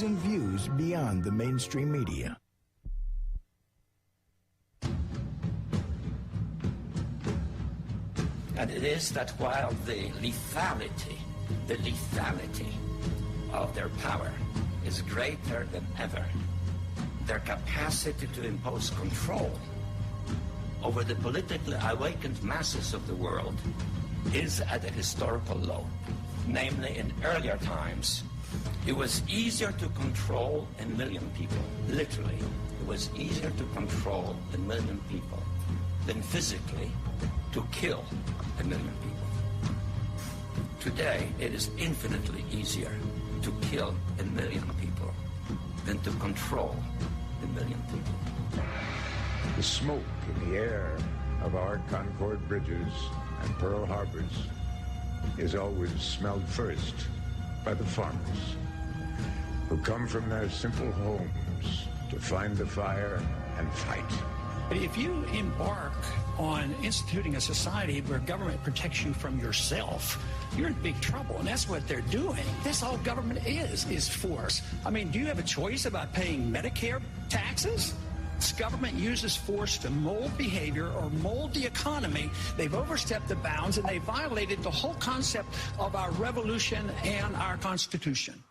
news and views beyond the mainstream media. And it is that while the lethality of their power is greater than ever, their capacity to impose control over the politically awakened masses of the world is at a historical low. Namely, in earlier times, it was easier to control 1 million people. Literally, it was easier to control 1 million people than physically to kill 1 million people. Today, it is infinitely easier to kill 1 million people than to control 1 million people. The smoke in the air of our Concord bridges and Pearl Harbors is always smelled first by the farmers who come from their simple homes to find the fire and fight. If you embark on instituting a society where government protects you from yourself, you're in big trouble, and that's what they're doing. That's all government is force. I mean, do you have a choice about paying Medicare taxes? This government uses force to mold behavior or mold the economy. They've overstepped the bounds, and they violated the whole concept of our revolution and our Constitution.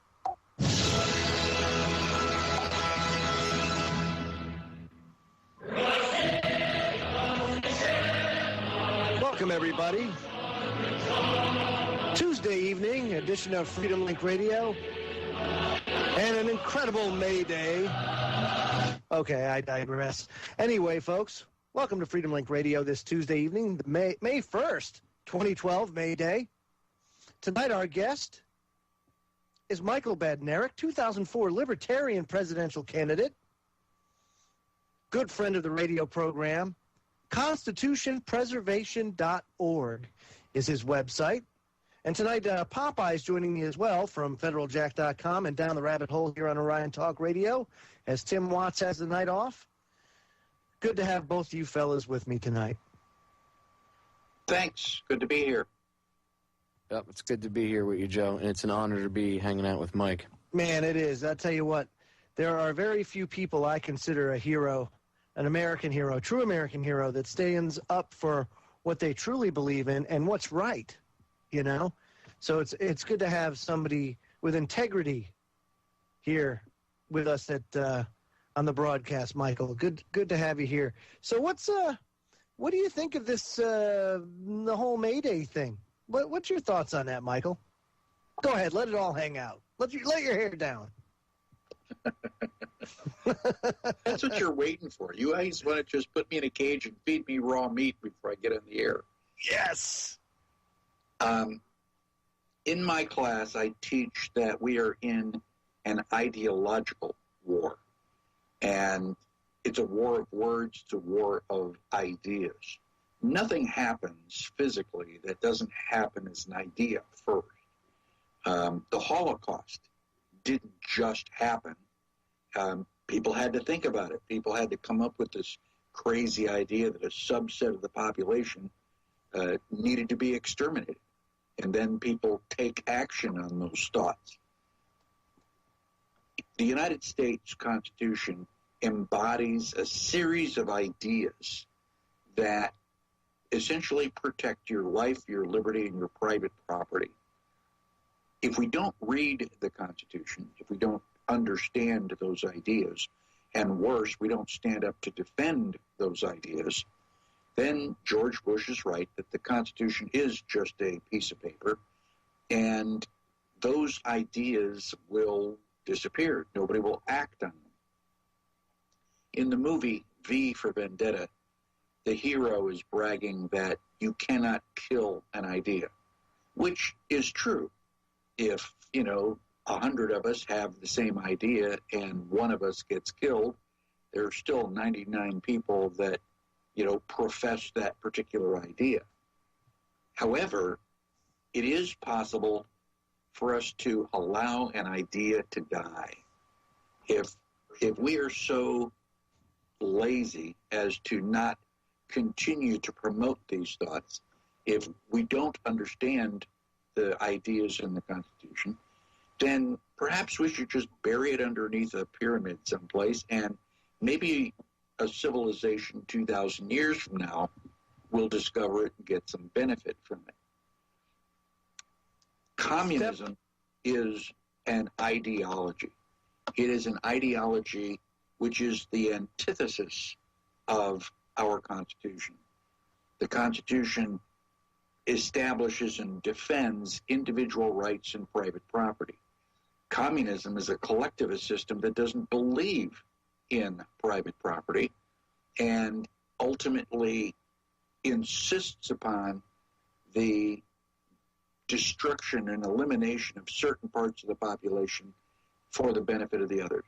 Welcome, everybody. Tuesday evening edition of Freedom Link Radio, and an incredible May Day. Okay, I digress. Anyway, folks, welcome to Freedom Link Radio this Tuesday evening, May 1st, 2012, May Day. Tonight, our guest is Michael Badnarik, 2004 Libertarian presidential candidate, good friend of the radio program. ConstitutionPreservation.org is his website. And tonight, Popeye is joining me as well from FederalJack.com and Down the Rabbit Hole here on Orion Talk Radio, as Tim Watts has the night off. Good to have both you fellas with me tonight. Thanks. Good to be here. Yep, it's good to be here with you, Joe, and it's an honor to be hanging out with Mike. Man, it is. I'll tell you what, there are very few people I consider a hero, an American hero, a true American hero that stands up for what they truly believe in and what's right, you know? So it's good to have somebody with integrity here with us at on the broadcast, Michael. Good to have you here. So what do you think of this the whole May Day thing? What's your thoughts on that, Michael? Go ahead, let it all hang out. Let your hair down. That's what you're waiting for. You guys want to just put me in a cage and feed me raw meat before I get on the air. Yes. In my class, I teach that we are in an ideological war. And it's a war of words, it's a war of ideas. Nothing happens physically that doesn't happen as an idea first. The Holocaust didn't just happen. People had to think about it. People had to come up with this crazy idea that a subset of the population needed to be exterminated. And then people take action on those thoughts. The United States Constitution embodies a series of ideas that essentially protect your life, your liberty, and your private property. If we don't read the Constitution, if we don't understand those ideas, and worse, we don't stand up to defend those ideas, then George Bush is right that the Constitution is just a piece of paper, and those ideas will disappear. Nobody will act on them. In the movie V for Vendetta, the hero is bragging that you cannot kill an idea, which is true. If, 100 of us have the same idea and one of us gets killed, there are still 99 people that, profess that particular idea. However, it is possible for us to allow an idea to die. If we are so lazy as to not continue to promote these thoughts, if we don't understand the ideas in the Constitution, then perhaps we should just bury it underneath a pyramid someplace, and maybe a civilization 2,000 years from now will discover it and get some benefit from it. Communism is an ideology. It is an ideology which is the antithesis of our Constitution. The Constitution establishes and defends individual rights and private property. Communism is a collectivist system that doesn't believe in private property and ultimately insists upon the destruction and elimination of certain parts of the population for the benefit of the others.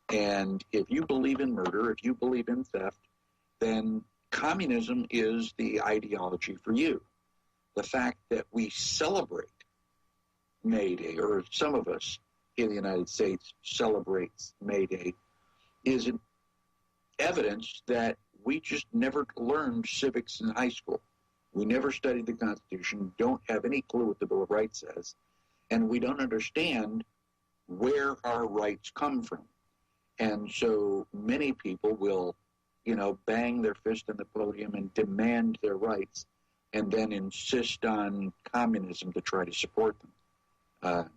And if you believe in murder, if you believe in theft, then communism is the ideology for you. The fact that we celebrate May Day, or some of us in the United States celebrates May Day, is an evidence that we just never learned civics in high school. We never studied the Constitution, don't have any clue what the Bill of Rights says, and we don't understand where our rights come from. And so many people will, bang their fist on the podium and demand their rights, and then insist on communism to try to support them.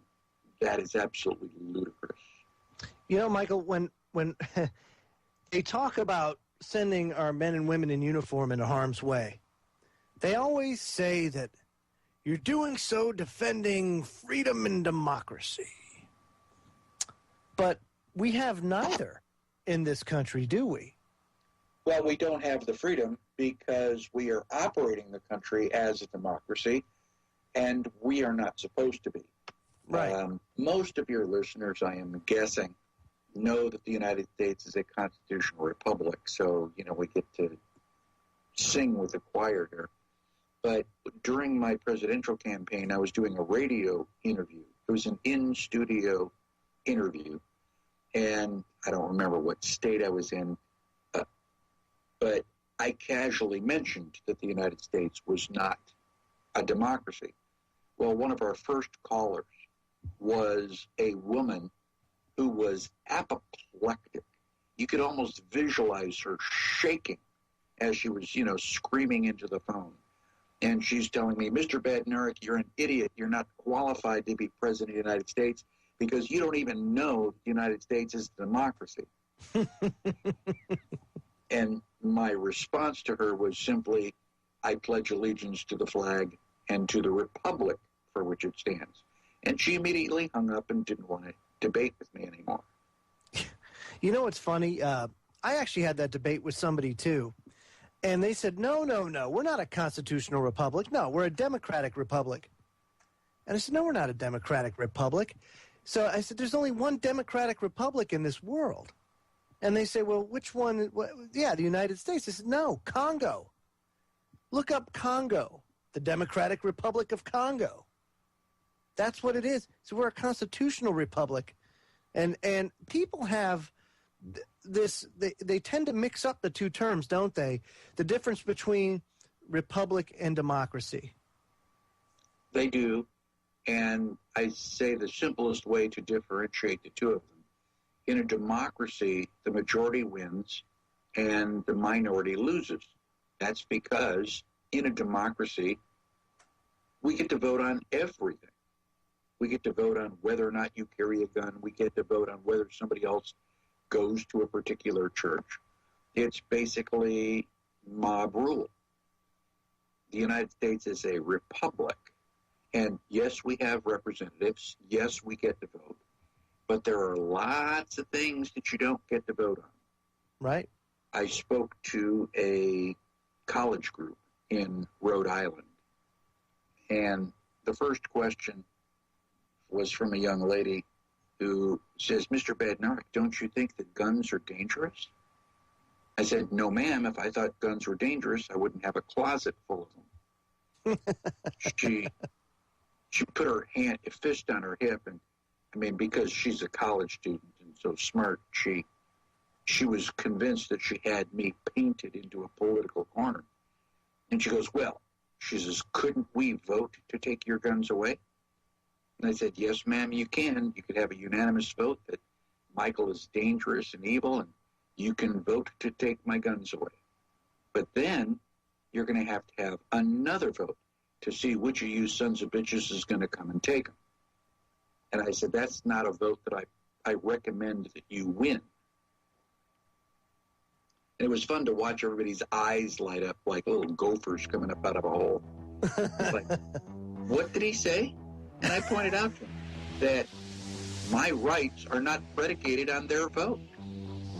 That is absolutely ludicrous. Michael, when they talk about sending our men and women in uniform into harm's way, they always say that you're doing so defending freedom and democracy. But we have neither in this country, do we? Well, we don't have the freedom because we are operating the country as a democracy, and we are not supposed to be. Right. Most of your listeners, I am guessing, know that the United States is a constitutional republic, so, we get to sing with the choir here. But during my presidential campaign, I was doing a radio interview. It was an in-studio interview, and I don't remember what state I was in, but I casually mentioned that the United States was not a democracy. Well, one of our first callers was a woman who was apoplectic. You could almost visualize her shaking as she was, screaming into the phone. And she's telling me, Mr. Badnarik, you're an idiot. You're not qualified to be president of the United States because you don't even know the United States is a democracy. And my response to her was simply, I pledge allegiance to the flag and to the republic for which it stands. And she immediately hung up and didn't want to debate with me anymore. It's funny. I actually had that debate with somebody, too. And they said, no, we're not a constitutional republic. No, we're a democratic republic. And I said, no, we're not a democratic republic. So I said, there's only one democratic republic in this world. And they say, well, which one? The United States. I said, no, Congo. Look up Congo, the Democratic Republic of Congo. That's what it is. So we're a constitutional republic. And people have this, they tend to mix up the two terms, don't they? The difference between republic and democracy. They do. And I say the simplest way to differentiate the two of them. In a democracy, the majority wins and the minority loses. That's because in a democracy, we get to vote on everything. We get to vote on whether or not you carry a gun. We get to vote on whether somebody else goes to a particular church. It's basically mob rule. The United States is a republic. And yes, we have representatives. Yes, we get to vote. But there are lots of things that you don't get to vote on. Right. I spoke to a college group in Rhode Island. And the first question was from a young lady who says, Mr. Badnarik, don't you think that guns are dangerous? I said, no, ma'am. If I thought guns were dangerous, I wouldn't have a closet full of them. She put her fist on her hip, and because she's a college student and so smart, she was convinced that she had me painted into a political corner. And she goes, well, she says, couldn't we vote to take your guns away? And I said, yes, ma'am, you can. You could have a unanimous vote that Michael is dangerous and evil, and you can vote to take my guns away. But then you're going to have another vote to see which of you sons of bitches is going to come and take them. And I said, that's not a vote that I recommend that you win. And it was fun to watch everybody's eyes light up like little gophers coming up out of a hole. It's like, what did he say? And I pointed out to him that my rights are not predicated on their vote.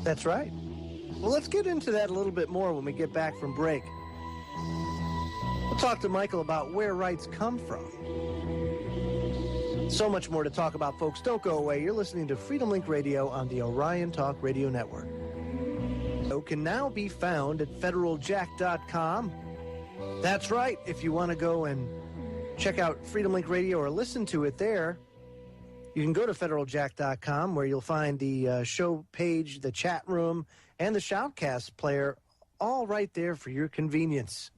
That's right. Well, let's get into that a little bit more when we get back from break. We'll talk to Michael about where rights come from. So much more to talk about, folks. Don't go away. You're listening to Freedom Link Radio on the Orion Talk Radio Network. Can now be found at FederalJack.com. That's right. If you want to go and check out Freedom Link Radio or listen to it there, you can go to FederalJack.com, where you'll find the show page, the chat room, and the Shoutcast player, all right there for your convenience.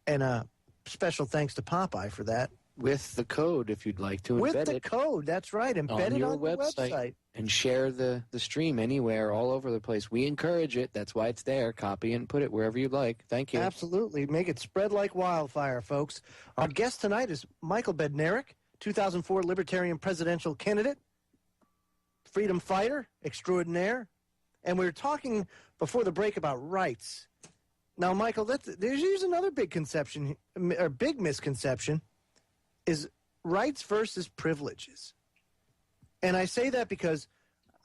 And special thanks to Popeye for that. With the code, if you'd like to embed With the it code, that's right. Embed it on your website. And share the stream anywhere, all over the place. We encourage it. That's why it's there. Copy and put it wherever you'd like. Thank you. Absolutely. Make it spread like wildfire, folks. Our guest tonight is Michael Badnarik, 2004 Libertarian presidential candidate, freedom fighter extraordinaire. And we were talking before the break about rights. Now, Michael, here's another big conception, or big misconception, is rights versus privileges. And I say that because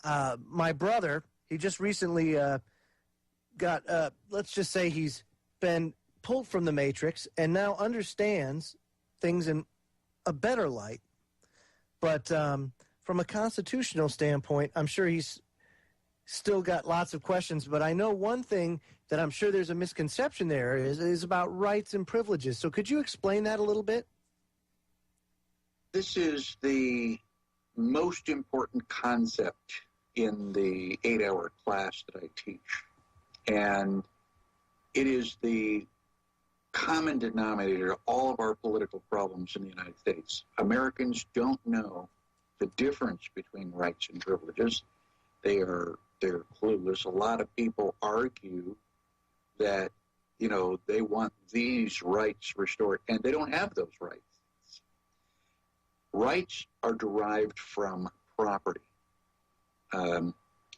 my brother, he just recently got, let's just say he's been pulled from the Matrix and now understands things in a better light. But from a constitutional standpoint, I'm sure he's still got lots of questions. But I know one thing that I'm sure there's a misconception there is about rights and privileges. So could you explain that a little bit? This is the most important concept in the 8-hour class that I teach. And it is the common denominator of all of our political problems in the United States. Americans don't know the difference between rights and privileges. They're clueless. A lot of people argue that, they want these rights restored, and they don't have those rights. Rights are derived from property.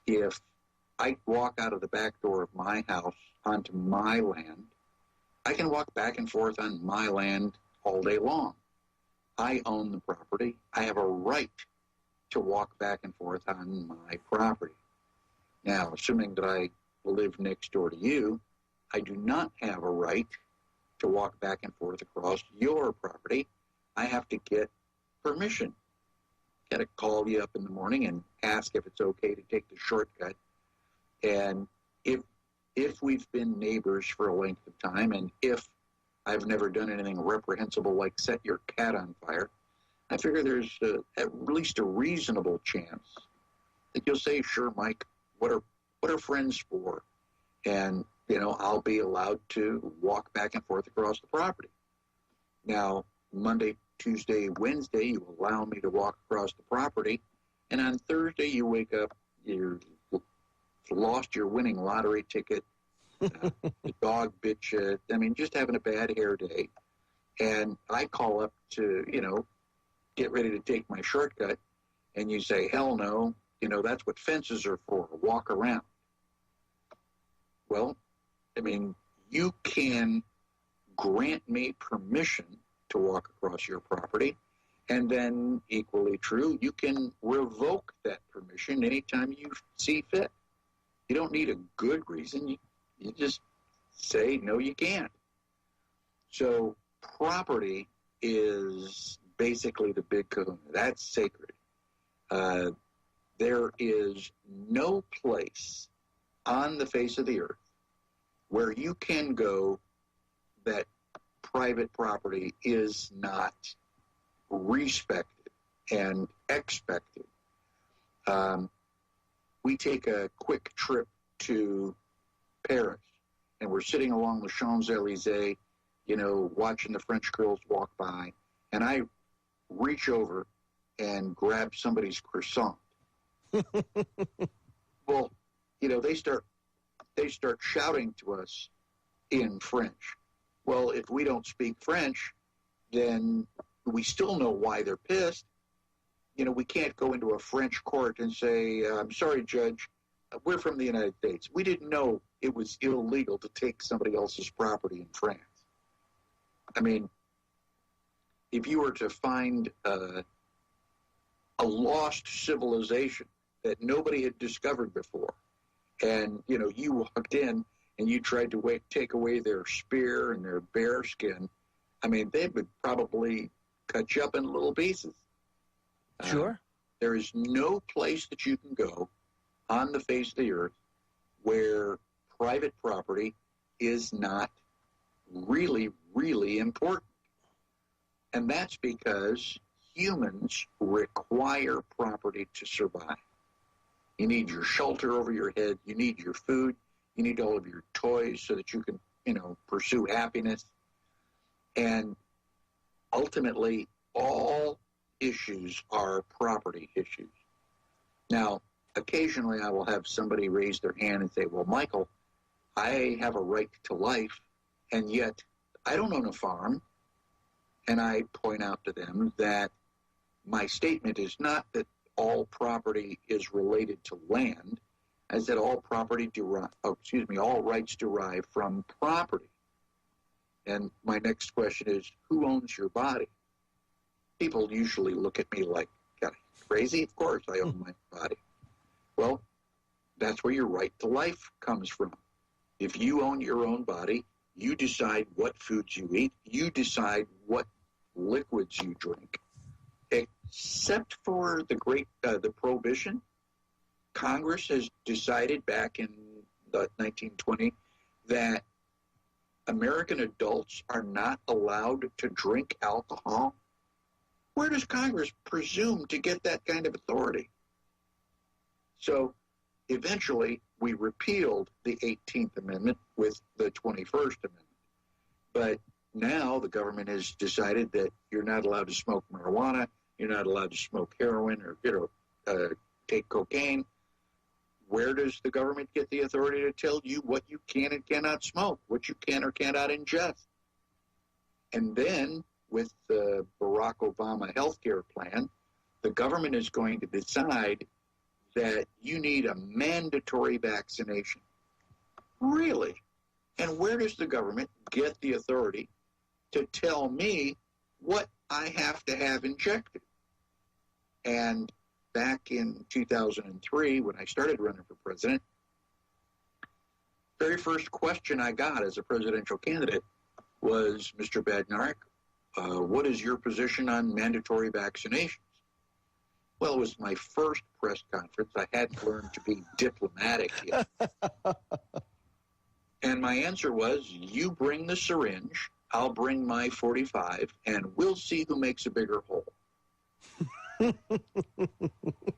If I walk out of the back door of my house onto my land, I can walk back and forth on my land all day long. I own the property. I have a right to walk back and forth on my property. Now, assuming that I live next door to you, I do not have a right to walk back and forth across your property. I have to get permission. Got to call you up in the morning and ask if it's okay to take the shortcut. And if we've been neighbors for a length of time, and if I've never done anything reprehensible like set your cat on fire, I figure there's at least a reasonable chance that you'll say, sure, Mike, what are friends for? And, I'll be allowed to walk back and forth across the property. Now, Monday, Tuesday, Wednesday, you allow me to walk across the property, and on Thursday you wake up, you've lost your winning lottery ticket, the dog bit you, just having a bad hair day, and I call up to, get ready to take my shortcut, and you say, hell no, that's what fences are for, walk around. Well, you can grant me permission to walk across your property, and then equally true, you can revoke that permission anytime you see fit. You don't need a good reason. You just say, no, you can't. So property is basically the big kahuna. That's sacred. There is no place on the face of the earth where you can go that private property is not respected and expected. We take a quick trip to Paris, and we're sitting along the Champs-Élysées, watching the French girls walk by, and I reach over and grab somebody's croissant. Well, they start shouting to us in French. Well, if we don't speak French, then we still know why they're pissed. We can't go into a French court and say, I'm sorry, Judge, we're from the United States. We didn't know it was illegal to take somebody else's property in France. I mean, if you were to find a lost civilization that nobody had discovered before, and, you walked in and you tried to take away their spear and their bear skin, I mean, they would probably cut you up in little pieces. Sure. There is no place that you can go on the face of the earth where private property is not really, really important. And that's because humans require property to survive. You need your shelter over your head. You need your food. You need all of your toys so that you can, pursue happiness. And ultimately, all issues are property issues. Now, occasionally I will have somebody raise their hand and say, well, Michael, I have a right to life, and yet I don't own a farm. And I point out to them that my statement is not that all property is related to land, as that all all rights derive from property. And my next question is, who owns your body? People usually look at me like, God, crazy? Of course I own my body. Well, that's where your right to life comes from. If you own your own body, you decide what foods you eat, you decide what liquids you drink. Except for the Prohibition, Congress has decided back in 1920 that American adults are not allowed to drink alcohol. Where does Congress presume to get that kind of authority? So eventually we repealed the 18th Amendment with the 21st Amendment. But now the government has decided that you're not allowed to smoke marijuana, you're not allowed to smoke heroin or take cocaine. Where does the government get the authority to tell you what you can and cannot smoke, what you can or cannot ingest? And then with the Barack Obama healthcare plan, the government is going to decide that you need a mandatory vaccination. Really? And where does the government get the authority to tell me what I have to have injected? And back in 2003, when I started running for president, very first question I got as a presidential candidate was, Mr. Badnarik, what is your position on mandatory vaccinations? Well, it was my first press conference. I hadn't learned to be diplomatic yet. And my answer was, you bring the syringe, I'll bring my 45, and we'll see who makes a bigger hole.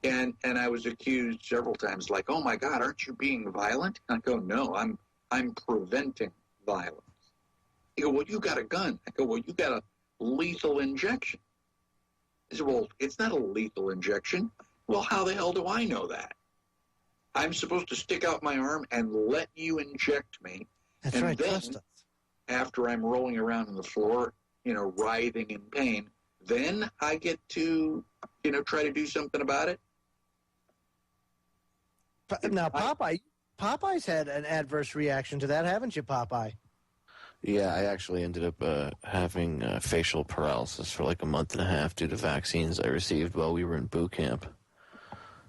and I was accused several times, like, oh my God, aren't you being violent? And I go, no, I'm preventing violence. They go, well, you got a gun. I go, well, you got a lethal injection. He said, well, it's not a lethal injection. Well, how the hell do I know that? I'm supposed to stick out my arm and let you inject me. That's and right, then, trust us. after I'm rolling around on the floor, writhing in pain, then I get to, try to do something about it. Now, Popeye's had an adverse reaction to that, haven't you, Popeye? Yeah, I actually ended up having facial paralysis for like a month and a half due to vaccines I received while we were in boot camp.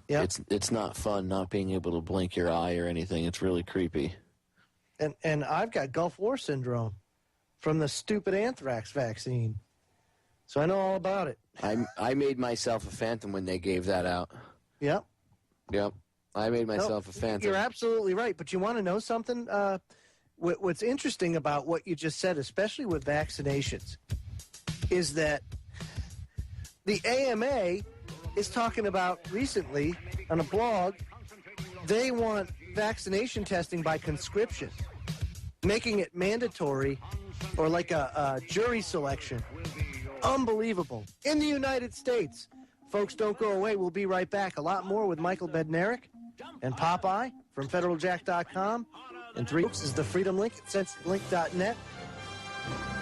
Yeah, it's not fun not being able to blink your eye or anything. It's really creepy. And I've got Gulf War syndrome from the stupid anthrax vaccine, so I know all about it. I made myself a phantom when they gave that out. Yep. I made myself a phantom. You're absolutely right, but you want to know something? What's interesting about what you just said, especially with vaccinations, is that the AMA is talking about recently on a blog, they want vaccination testing by conscription, making it mandatory or like a jury selection Unbelievable. In the United States. Folks, don't go away. We'll be right back. A lot more with Michael Badnarik and Popeye from FederalJack.com. And 3 books is the Freedom Link at CenturyLink.net.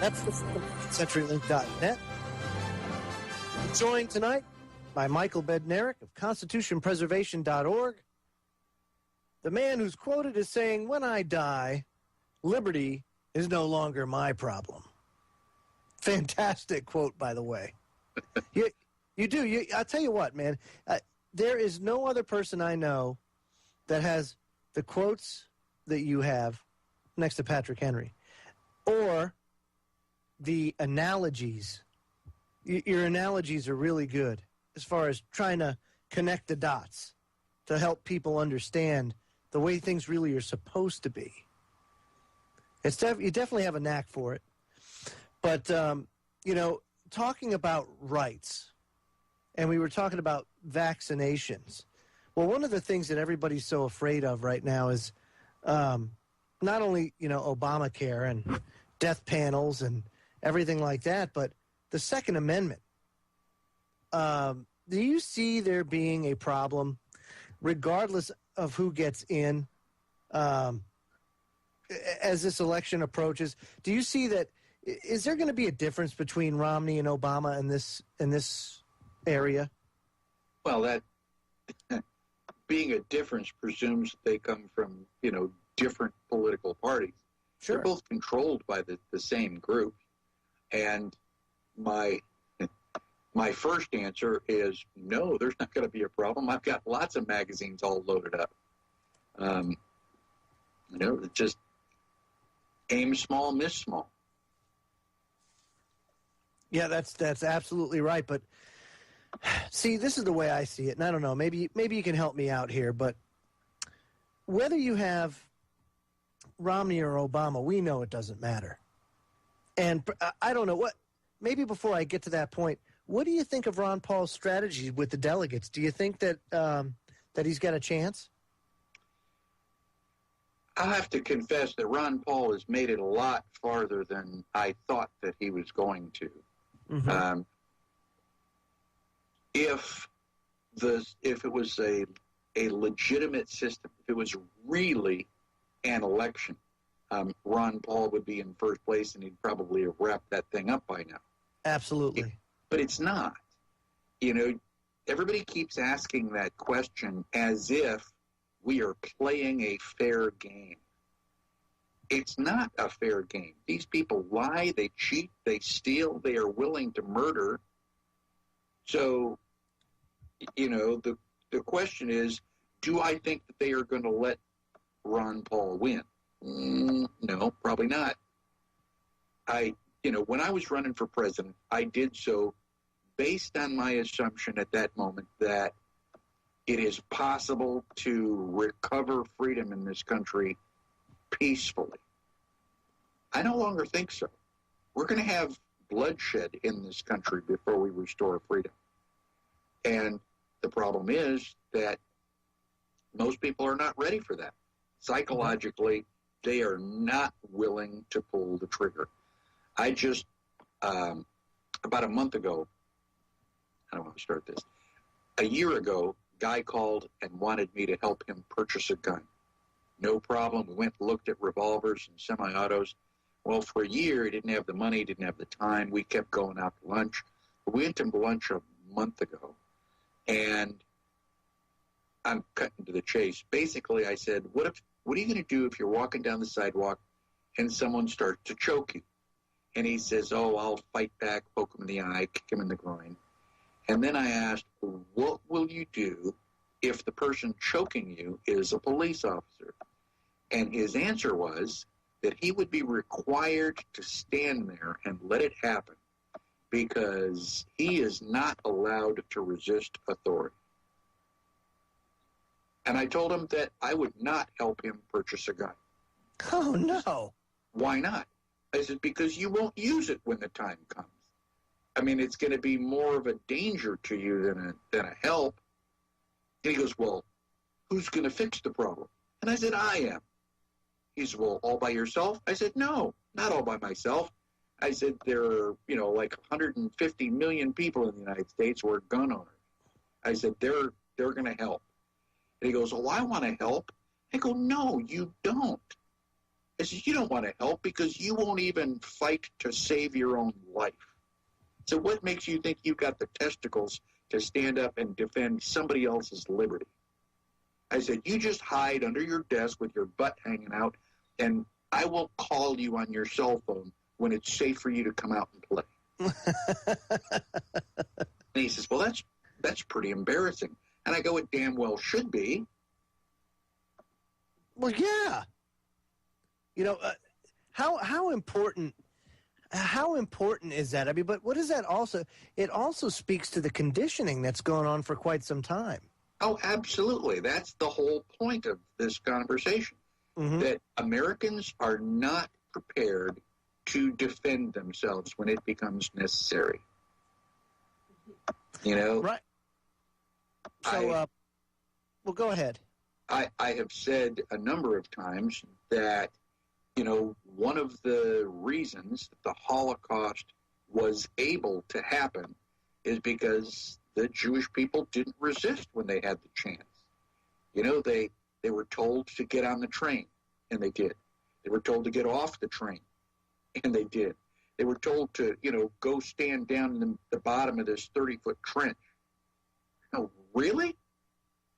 That's the Freedom Link at CenturyLink.net. Joined tonight by Michael Badnarik of ConstitutionPreservation.org. The man who's quoted as saying, "When I die, liberty is no longer my problem." Fantastic quote, by the way. You do. I'll tell you what, man. There is no other person I know that has the quotes that you have next to Patrick Henry, or the analogies. Your analogies are really good as far as trying to connect the dots to help people understand the way things really are supposed to be. You definitely have a knack for it. But, talking about rights, and we were talking about vaccinations. Well, one of the things that everybody's so afraid of right now is not only, Obamacare and death panels and everything like that, but the Second Amendment. Do you see there being a problem, regardless of who gets in, as this election approaches? Do you see that? Is there going to be a difference between Romney and Obama in this area? Well, that being a difference presumes they come from, different political parties. Sure. They're both controlled by the same group. And my first answer is no, there's not going to be a problem. I've got lots of magazines all loaded up. Just aim small, miss small. Yeah, that's absolutely right. But see, this is the way I see it, and I don't know. Maybe you can help me out here. But whether you have Romney or Obama, we know it doesn't matter. And I don't know what. Maybe before I get to that point, what do you think of Ron Paul's strategy with the delegates? Do you think that that he's got a chance? I'll have to confess that Ron Paul has made it a lot farther than I thought that he was going to. Mm-hmm. If it was a legitimate system, if it was really an election, Ron Paul would be in first place, and he'd probably have wrapped that thing up by now. Absolutely. But it's not. Everybody keeps asking that question as if we are playing a fair game. It's not a fair game. These people lie, they cheat, they steal, they are willing to murder. So, the question is, do I think that they are going to let Ron Paul win? No, probably not. When I was running for president, I did so based on my assumption at that moment that it is possible to recover freedom in this country peacefully. I no longer think so. We're going to have bloodshed in this country before we restore freedom. And the problem is that most people are not ready for that. Psychologically, they are not willing to pull the trigger. I just, about a month ago, I don't want to start this. A year ago, guy called and wanted me to help him purchase a gun. No problem. We went and looked at revolvers and semi-autos. Well, for a year, he didn't have the money, didn't have the time. We kept going out to lunch. We went to lunch a month ago, and I'm cutting to the chase. Basically, I said, what are you going to do if you're walking down the sidewalk and someone starts to choke you? And he says, I'll fight back, poke him in the eye, kick him in the groin. And then I asked, what will you do if the person choking you is a police officer? And his answer was that he would be required to stand there and let it happen because he is not allowed to resist authority. And I told him that I would not help him purchase a gun. Oh, no. Why not? I said, because you won't use it when the time comes. I mean, it's going to be more of a danger to you than a help. And he goes, well, who's going to fix the problem? And I said, I am. He said, well, all by yourself? I said, no, not all by myself. I said, there are, like 150 million people in the United States who are gun owners. I said, they're going to help. And he goes, oh, I want to help. I go, no, you don't. I said, you don't want to help because you won't even fight to save your own life. So what makes you think you've got the testicles to stand up and defend somebody else's liberty? I said, you just hide under your desk with your butt hanging out, and I will call you on your cell phone when it's safe for you to come out and play. And he says, well, that's pretty embarrassing. And I go, it damn well should be. Well, yeah. How important is that? I mean, but what is that also? It also speaks to the conditioning that's going on for quite some time. Oh, absolutely. That's the whole point of this conversation, that Americans are not prepared to defend themselves when it becomes necessary. Right. So, well, go ahead. I have said a number of times that, one of the reasons that the Holocaust was able to happen is because the Jewish people didn't resist when they had the chance. They were told to get on the train, and they did. They were told to get off the train, and they did. They were told to, go stand down in the bottom of this 30-foot trench. Really?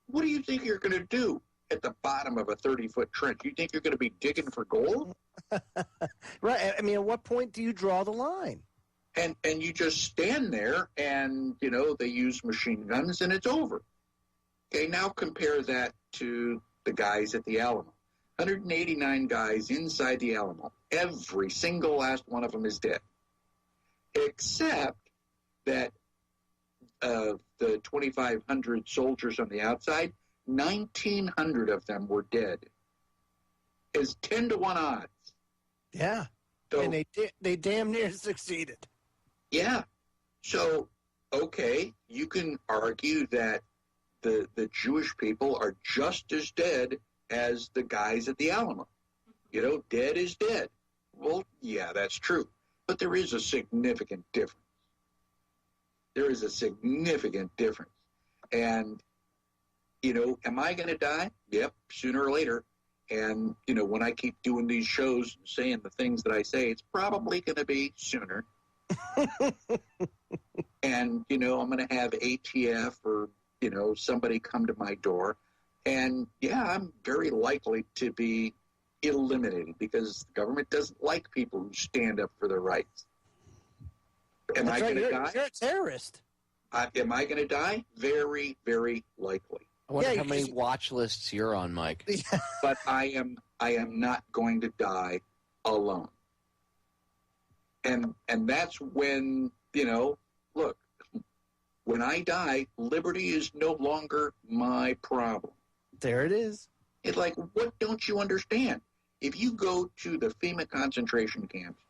What do you think you're going to do at the bottom of a 30-foot trench? You think you're going to be digging for gold? Right. I mean, at what point do you draw the line? And you just stand there and, they use machine guns and it's over. Okay, now compare that to the guys at the Alamo. 189 guys inside the Alamo. Every single last one of them is dead. Except that the 2,500 soldiers on the outside, 1,900 of them were dead. It's 10-1 odds. Yeah, so, and they damn near succeeded. Yeah. So, okay, you can argue that the Jewish people are just as dead as the guys at the Alamo. Dead is dead. Well, yeah, that's true. But there is a significant difference. There is a significant difference. And, am I going to die? Yep, sooner or later. And, when I keep doing these shows and saying the things that I say, it's probably going to be sooner. And, I'm going to have ATF or, somebody come to my door. And, yeah, I'm very likely to be eliminated because the government doesn't like people who stand up for their rights. Am I going to die? You're a terrorist. Am I going to die? Very, very likely. I wonder how many watch lists you're on, Mike. But I am not going to die alone. And that's when, look, when I die, liberty is no longer my problem. There it is. It's like, what don't you understand? If you go to the FEMA concentration camps,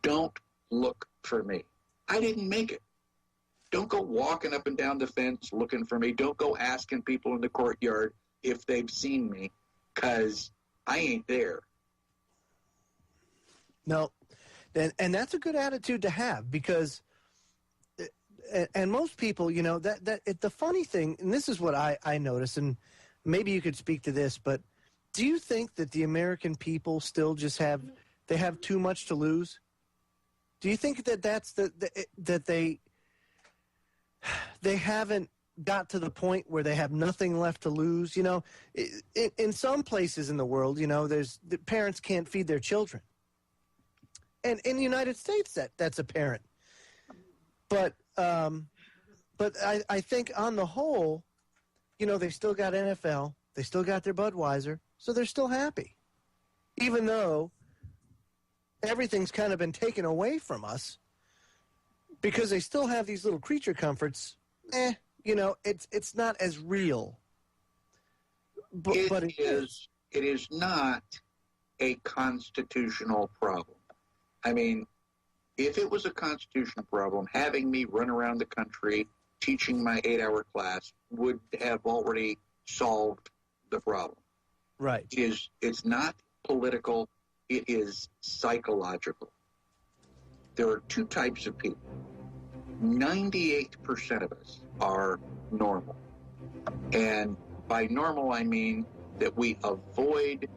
don't look for me. I didn't make it. Don't go walking up and down the fence looking for me. Don't go asking people in the courtyard if they've seen me, because I ain't there. No. And that's a good attitude to have because, and most people, the funny thing, and this is what I notice, and maybe you could speak to this, but do you think that the American people still just have too much to lose? Do you think that that's that they haven't got to the point where they have nothing left to lose? In some places in the world, the parents can't feed their children. And in the United States, that's apparent. But I think on the whole, they've still got NFL, they still got their Budweiser, so they're still happy. Even though everything's kind of been taken away from us, because they still have these little creature comforts, it's not as real. But it is. It is not a constitutional problem. I mean, if it was a constitutional problem, having me run around the country teaching my 8-hour class would have already solved the problem. Right. It's not political. It is psychological. there are two types of people. 98% of us are normal. And by normal, I mean that we avoid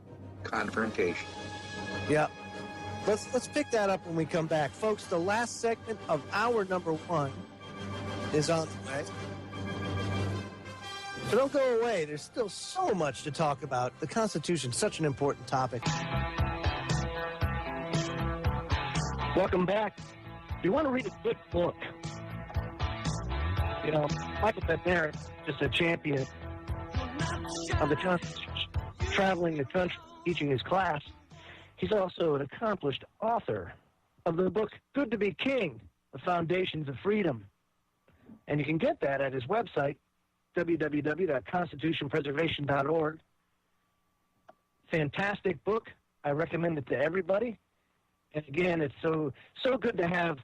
confrontation. Yeah. Let's pick that up when we come back. Folks, the last segment of hour number 1 is on the way. So don't go away. There's still so much to talk about. The Constitution, such an important topic. Welcome back. If you want to read a good book, you know, Michael Badnarik is just a champion of the Constitution, traveling the country, teaching his class. He's also an accomplished author of the book Good to be King, The Foundations of Freedom. And you can get that at his website, www.constitutionpreservation.org. Fantastic book. I recommend it to everybody. And again, it's so good to have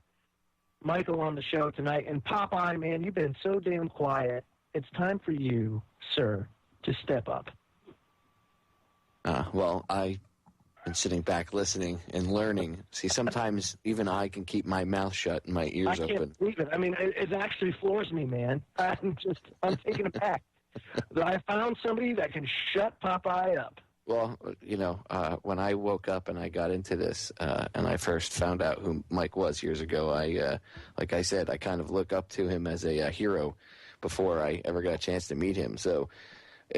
Michael on the show tonight. And Popeye, man, you've been so damn quiet. It's time for you, sir, to step up. Well, I've been sitting back listening and learning. See, sometimes even I can keep my mouth shut and my ears open. I can't believe it. I mean, it actually floors me, man. I'm taken aback. I found somebody that can shut Popeye up. Well, you know, when I woke up and I got into this and I first found out who Mike was years ago, like I said, I kind of look up to him as a hero before I ever got a chance to meet him. So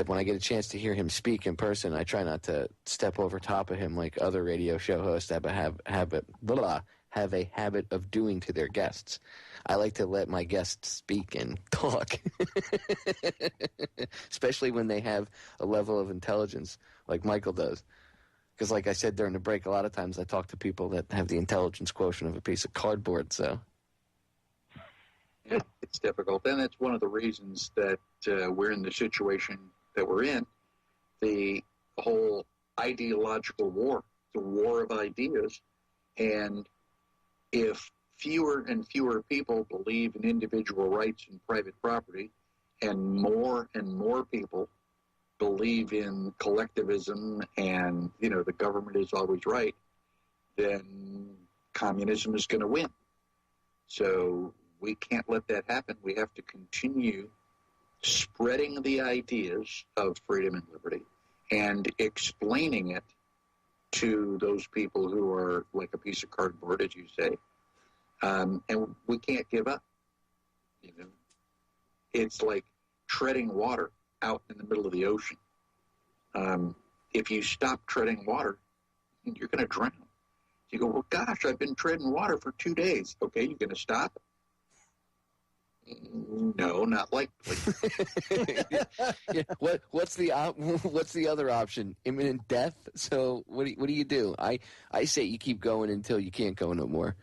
when I get a chance to hear him speak in person, I try not to step over top of him like other radio show hosts have a habit of doing to their guests. I like to let my guests speak and talk, especially when they have a level of intelligence like Michael does. Because like I said during the break, a lot of times I talk to people that have the intelligence quotient of a piece of cardboard. So yeah, it's difficult. And that's one of the reasons that we're in the situation that we're in. The whole ideological war, the war of ideas. And if fewer and fewer people believe in individual rights and private property, and more people believe in collectivism and, you know, the government is always right, then communism is going to win. So we can't let that happen. We have to continue spreading the ideas of freedom and liberty and explaining it to those people who are like a piece of cardboard, as you say. And we can't give up. You know, it's like treading water out in the middle of the ocean. If you stop treading water, you're going to drown. You go, well, gosh, I've been treading water for 2 days. Okay, you're going to stop? No, not likely. Yeah. What's the other option? Imminent death. So what do you do? I say you keep going until you can't go no more.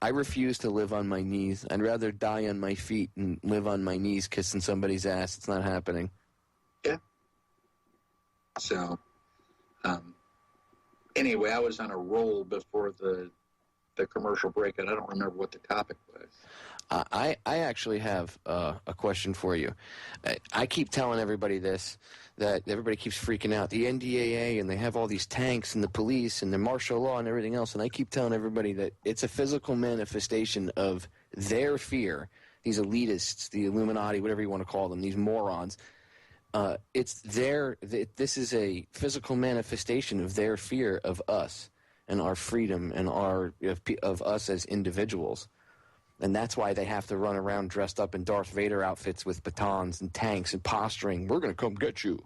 I refuse to live on my knees. I'd rather die on my feet and live on my knees kissing somebody's ass. It's not happening. Yeah. So, anyway, I was on a roll before the commercial break, and I don't remember what the topic was. I actually have a question for you. I keep telling everybody this, that everybody keeps freaking out. The NDAA, and they have all these tanks and the police and the martial law and everything else, and I keep telling everybody that it's a physical manifestation of their fear. These elitists, the Illuminati, whatever you want to call them, these morons. This is a physical manifestation of their fear of us and our freedom and of us as individuals. And that's why they have to run around dressed up in Darth Vader outfits with batons and tanks and posturing. We're going to come get you,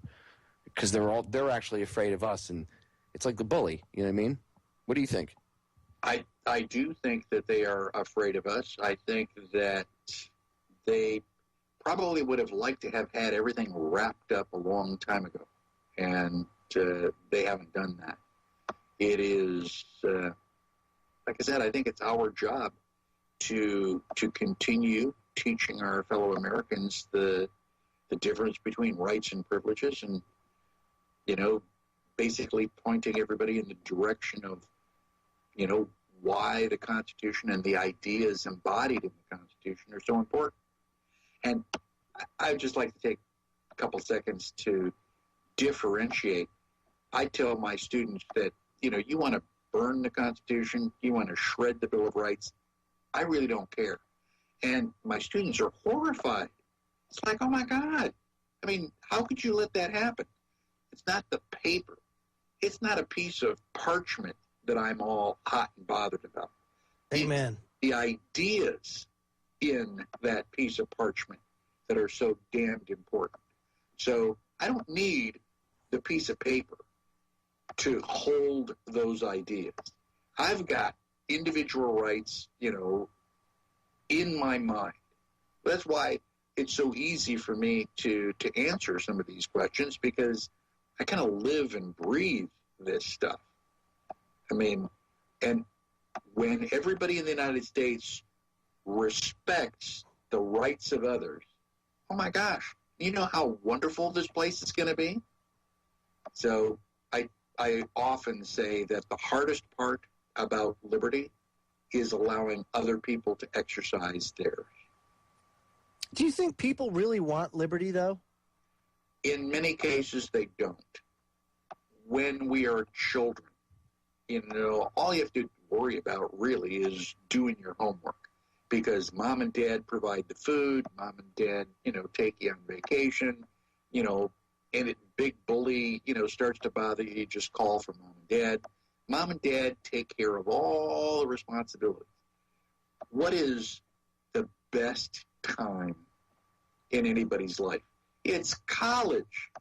because they're actually afraid of us, and it's like the bully. You know what I mean? What do you think? I do think that they are afraid of us. I think that they probably would have liked to have had everything wrapped up a long time ago, and they haven't done that. It is, like I said, I think it's our job to continue teaching our fellow Americans the difference between rights and privileges, and, you know, basically pointing everybody in the direction of, you know, why the Constitution and the ideas embodied in the Constitution are so important. And I'd just like to take a couple seconds to differentiate. I tell my students that, you know, you want to burn the Constitution, you want to shred the Bill of Rights, I really don't care. And my students are horrified. It's like, oh my God. I mean, how could you let that happen? It's not the paper. It's not a piece of parchment that I'm all hot and bothered about. Amen. The ideas in that piece of parchment that are so damned important. So I don't need the piece of paper to hold those ideas. I've got individual rights, in my mind. That's why it's so easy for me to answer some of these questions, because I kind of live and breathe this stuff. I mean, and when everybody in the United States respects the rights of others, oh my gosh, you know how wonderful this place is going to be? So I often say that the hardest part about liberty is allowing other people to exercise theirs. Do you think people really want liberty, though? In many cases, they don't. When we are children, all you have to worry about really is doing your homework, because mom and dad provide the food, mom and dad, take you on vacation, and it big bully, starts to bother you, just call for mom and dad. Mom and dad take care of all the responsibilities. What is the best time in anybody's life? It's college,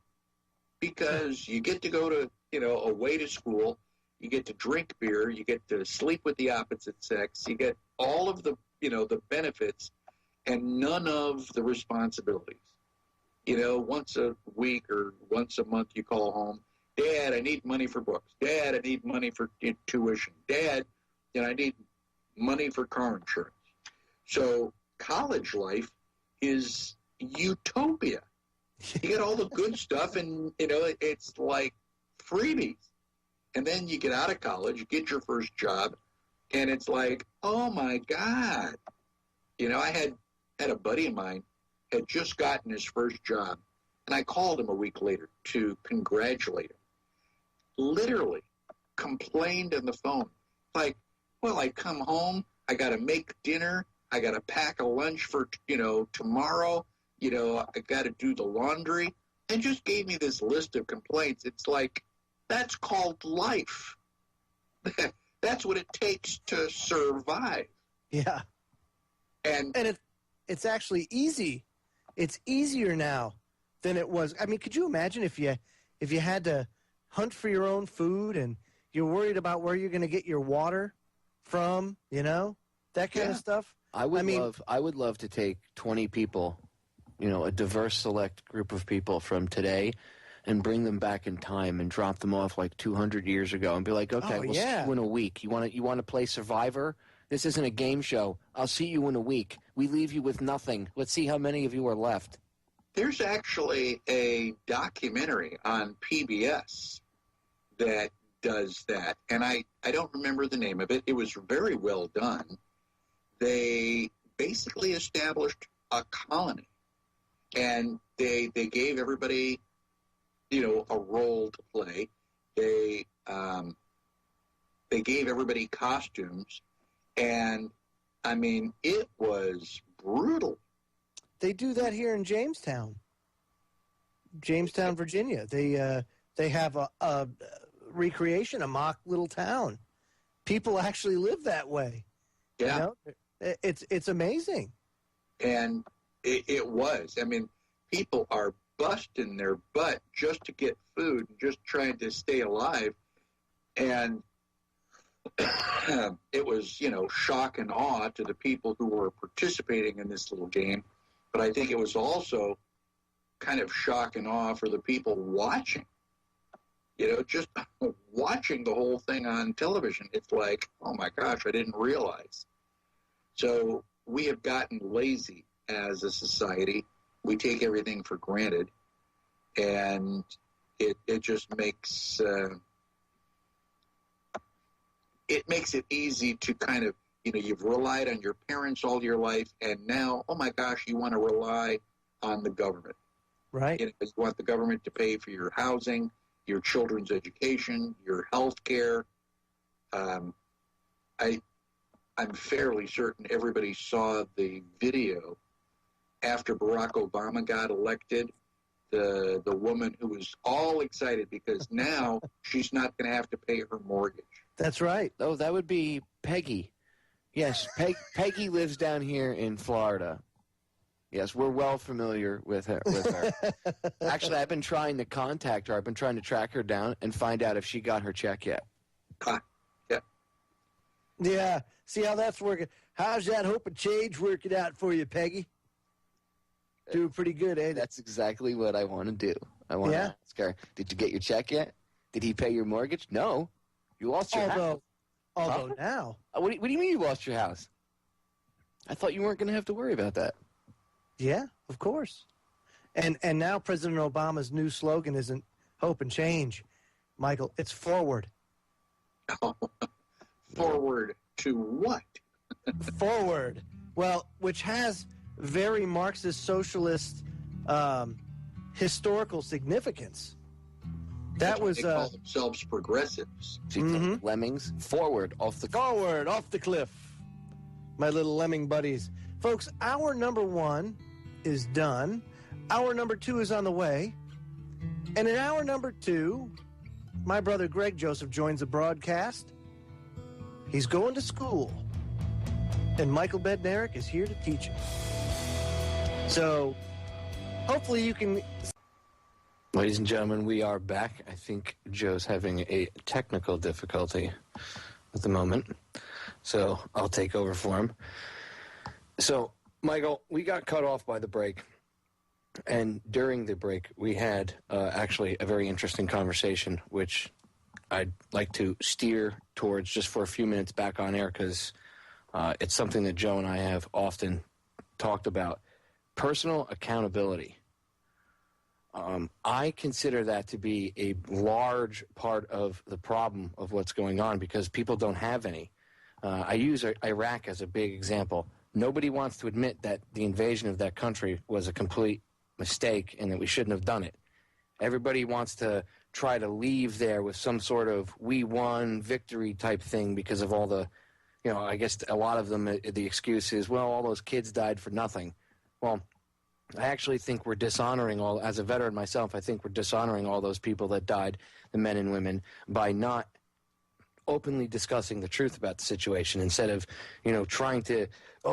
because you get to go to, away to school, you get to drink beer, you get to sleep with the opposite sex, you get all of the, the benefits and none of the responsibilities. Once a week or once a month you call home, Dad, I need money for books. Dad, I need money for tuition. Dad, I need money for car insurance. So college life is utopia. You get all the good stuff, and, it's like freebies. And then you get out of college, you get your first job, and it's like, oh, my God. I had a buddy of mine had just gotten his first job, and I called him a week later to congratulate him. Literally complained on the phone. Like, well, I come home, I got to make dinner, I got to pack a lunch for, tomorrow, I got to do the laundry, and just gave me this list of complaints. It's like, that's called life. That's what it takes to survive. Yeah. And it's actually easy. It's easier now than it was. I mean, could you imagine if you had to hunt for your own food and you're worried about where you're going to get your water from, that kind of stuff? I would love to take 20 people, a diverse select group of people from today, and bring them back in time and drop them off like 200 years ago and be like, okay, we'll see you in a week. You want to play Survivor? This isn't a game show. I'll see you in a week. We leave you with nothing. Let's see how many of you are left. There's actually a documentary on PBS that does that, and I don't remember the name of it. It was very well done. They basically established a colony, and they gave everybody, a role to play. They gave everybody costumes, and I mean, it was brutal. They do that here in Jamestown, Virginia. They have a recreation, a mock little town. People actually live that way. Yeah, it's amazing. And it was. I mean, people are busting their butt just to get food, just trying to stay alive, and it was, shock and awe to the people who were participating in this little game. But I think it was also kind of shock and awe for the people watching. Just watching the whole thing on television. It's like, oh my gosh, I didn't realize. So we have gotten lazy as a society. We take everything for granted. And it just makes... it makes it easy to kind of, you've relied on your parents all your life, and now, oh my gosh, you want to rely on the government. Right. You want the government to pay for your housing, your children's education, your health care. I'm fairly certain everybody saw the video after Barack Obama got elected. The woman who was all excited because now she's not going to have to pay her mortgage. That's right. Oh, that would be Peggy. Yes, Peggy lives down here in Florida. Yes, we're well familiar with her. Actually, I've been trying to contact her. I've been trying to track her down and find out if she got her check yet. Yeah. Yeah. See how that's working. How's that hope and change working out for you, Peggy? Doing pretty good, eh? That's exactly what I want to do. I want to ask her, did you get your check yet? Did he pay your mortgage? No. You lost your house. Although now. What do you mean you lost your house? I thought you weren't going to have to worry about that. Yeah, of course. And now President Obama's new slogan isn't hope and change, Michael. It's forward. Forward to what? Forward. Well, which has very Marxist socialist historical significance. That was they call themselves progressives. Lemmings. Forward off the cliff. My little lemming buddies. Folks, hour number 1 is done. Hour number 2 is on the way. And in hour number 2, my brother Greg Joseph joins the broadcast. He's going to school. And Michael Badnarik is here to teach him. So, hopefully you can... Ladies and gentlemen, we are back. I think Joe's having a technical difficulty at the moment, so I'll take over for him. So, Michael, we got cut off by the break, and during the break, we had actually a very interesting conversation, which I'd like to steer towards just for a few minutes back on air, because it's something that Joe and I have often talked about. Personal accountability. I consider that to be a large part of the problem of what's going on because people don't have any. I use Iraq as a big example. Nobody wants to admit that the invasion of that country was a complete mistake and that we shouldn't have done it. Everybody wants to try to leave there with some sort of we won victory type thing because of all the, I guess a lot of them, the excuse is, well, all those kids died for nothing. Well, I actually think we're dishonoring as a veteran myself, I think we're dishonoring all those people that died, the men and women, by not openly discussing the truth about the situation instead of, trying to,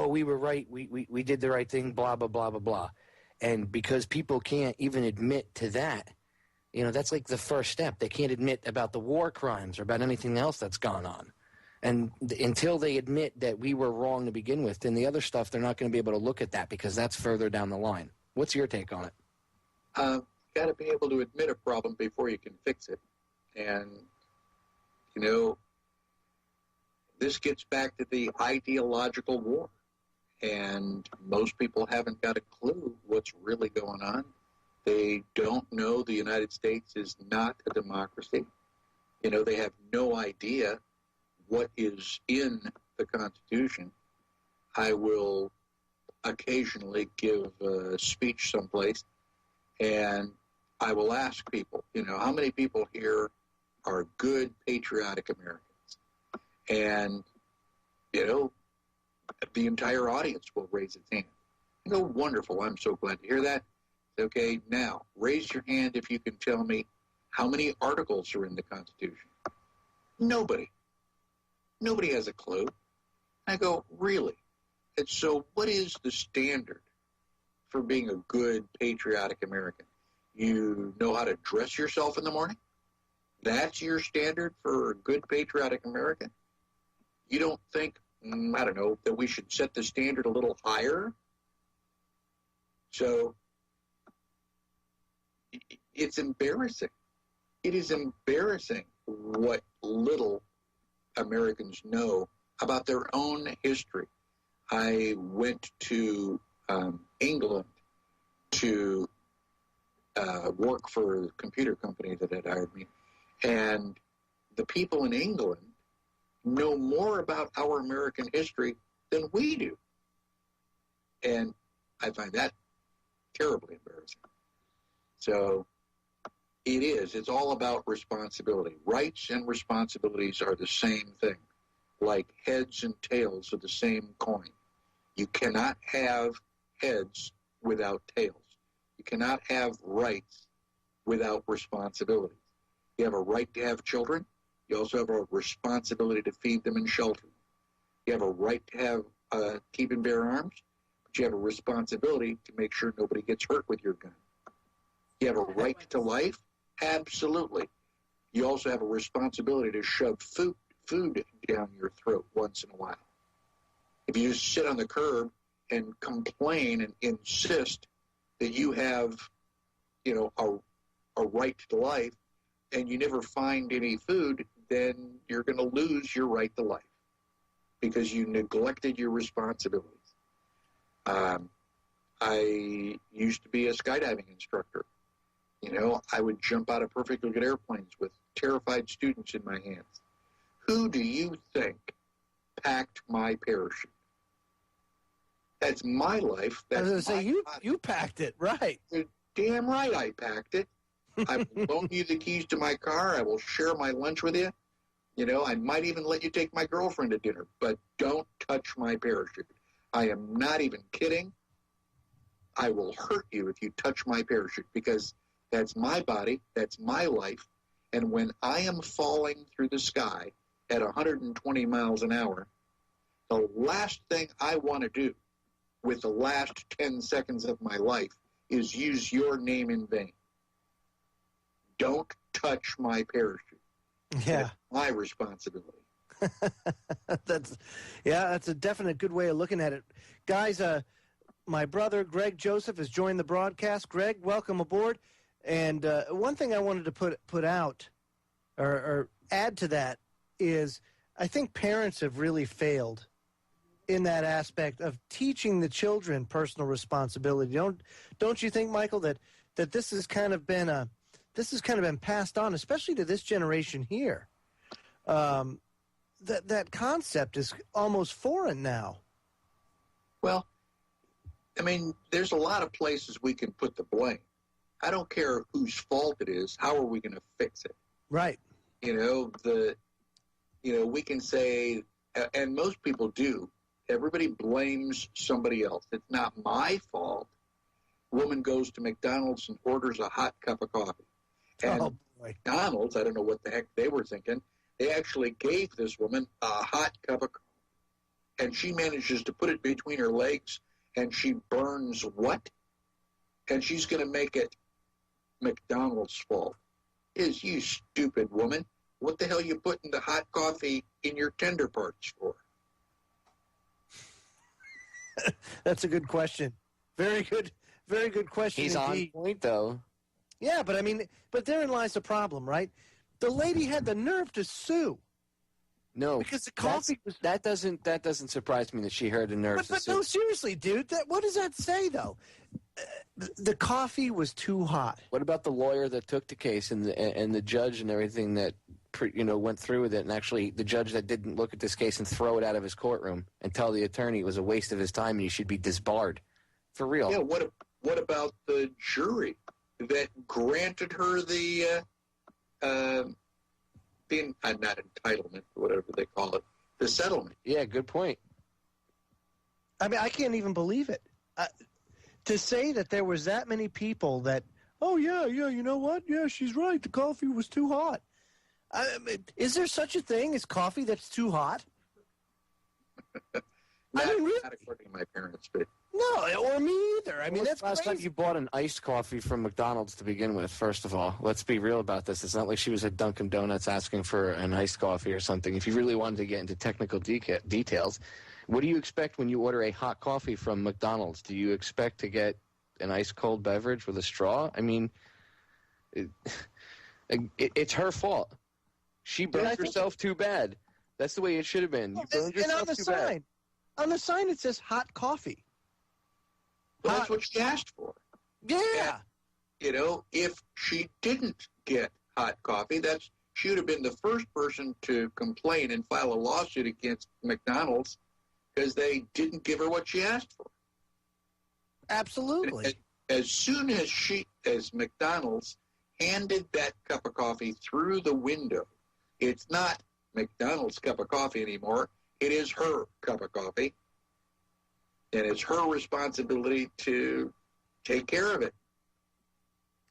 we were right, we did the right thing, blah, blah, blah, blah, blah. And because people can't even admit to that, that's like the first step. They can't admit about the war crimes or about anything else that's gone on. And until they admit that we were wrong to begin with, then the other stuff, they're not going to be able to look at that because that's further down the line. What's your take on it? Got to be able to admit a problem before you can fix it. And, this gets back to the ideological war. And most people haven't got a clue what's really going on. They don't know the United States is not a democracy. They have no idea what is in the Constitution. I will occasionally give a speech someplace, and I will ask people, how many people here are good, patriotic Americans? And, the entire audience will raise its hand. Wonderful, I'm so glad to hear that. Okay, now, raise your hand if you can tell me how many articles are in the Constitution. Nobody has a clue. I go, really? And so what is the standard for being a good, patriotic American? You know how to dress yourself in the morning? That's your standard for a good, patriotic American? You don't think, that we should set the standard a little higher? So it's embarrassing. It is embarrassing what little Americans know about their own history. I went to England to work for a computer company that had hired me, and the people in England know more about our American history than we do. And I find that terribly embarrassing. So It is. It's all about responsibility. Rights and responsibilities are the same thing, like heads and tails of the same coin. You cannot have heads without tails. You cannot have rights without responsibilities. You have a right to have children. You also have a responsibility to feed them and shelter them. You have a right to have keep and bear arms, but you have a responsibility to make sure nobody gets hurt with your gun. You have a right to life? Absolutely. You also have a responsibility to shove food down your throat once in a while. If you just sit on the curb and complain and insist that you have, a right to life, and you never find any food, then you're going to lose your right to life because you neglected your responsibilities. I used to be a skydiving instructor. I would jump out of perfectly good airplanes with terrified students in my hands. Who do you think packed my parachute? That's my life. That's I was going to say, you packed it, right. You're damn right I packed it. I will loan you the keys to my car. I will share my lunch with you. I might even let you take my girlfriend to dinner, but don't touch my parachute. I am not even kidding. I will hurt you if you touch my parachute because that's my body, that's my life, and when I am falling through the sky at 120 miles an hour, the last thing I want to do with the last 10 seconds of my life is use your name in vain. Don't touch my parachute. Yeah. That's my responsibility. That's a definite good way of looking at it. Guys, my brother, Greg Joseph, has joined the broadcast. Greg, welcome aboard. And one thing I wanted to put out or add to that is I think parents have really failed in that aspect of teaching the children personal responsibility. Don't you think, Michael, that this has kind of been passed on, especially to this generation here? That concept is almost foreign now. Well, there's a lot of places we can put the blame. I don't care whose fault it is. How are we going to fix it? Right. We can say, and most people do, everybody blames somebody else. It's not my fault. Woman goes to McDonald's and orders a hot cup of coffee. And McDonald's, I don't know what the heck they were thinking, they actually gave this woman a hot cup of coffee. And she manages to put it between her legs, and she burns what? And she's going to make it McDonald's fault. You stupid woman. What the hell are you putting the hot coffee in your tender parts for? That's a good question. Very good question. He's indeed. on point, though. Yeah, but therein lies the problem, right? The lady had the nerve to sue. No, because the coffee was that doesn't surprise me that she heard the nerve. But no, seriously, dude. What does that say, though? The coffee was too hot. What about the lawyer that took the case and the judge and everything that went through with it, and actually the judge that didn't look at this case and throw it out of his courtroom and tell the attorney it was a waste of his time and he should be disbarred? For real. Yeah. What about the jury that granted her the not entitlement, whatever they call it, the settlement? Yeah, good point. I can't even believe it. To say that there was that many people that, oh, yeah, you know what? Yeah, she's right. The coffee was too hot. Is there such a thing as coffee that's too hot? Not according to my parents, but... No, or me either. That's last time you bought an iced coffee from McDonald's to begin with, first of all. Let's be real about this. It's not like she was at Dunkin' Donuts asking for an iced coffee or something. If you really wanted to get into technical details, what do you expect when you order a hot coffee from McDonald's? Do you expect to get an ice cold beverage with a straw? It's her fault. She burned herself too bad. That's the way it should have been. You burned yourself too bad. On the sign it says hot coffee. Well, that's what she asked for. Yeah. And, if she didn't get hot coffee, she would have been the first person to complain and file a lawsuit against McDonald's because they didn't give her what she asked for. Absolutely. As soon as McDonald's handed that cup of coffee through the window. It's not McDonald's cup of coffee anymore. It is her cup of coffee. And it's her responsibility to take care of it.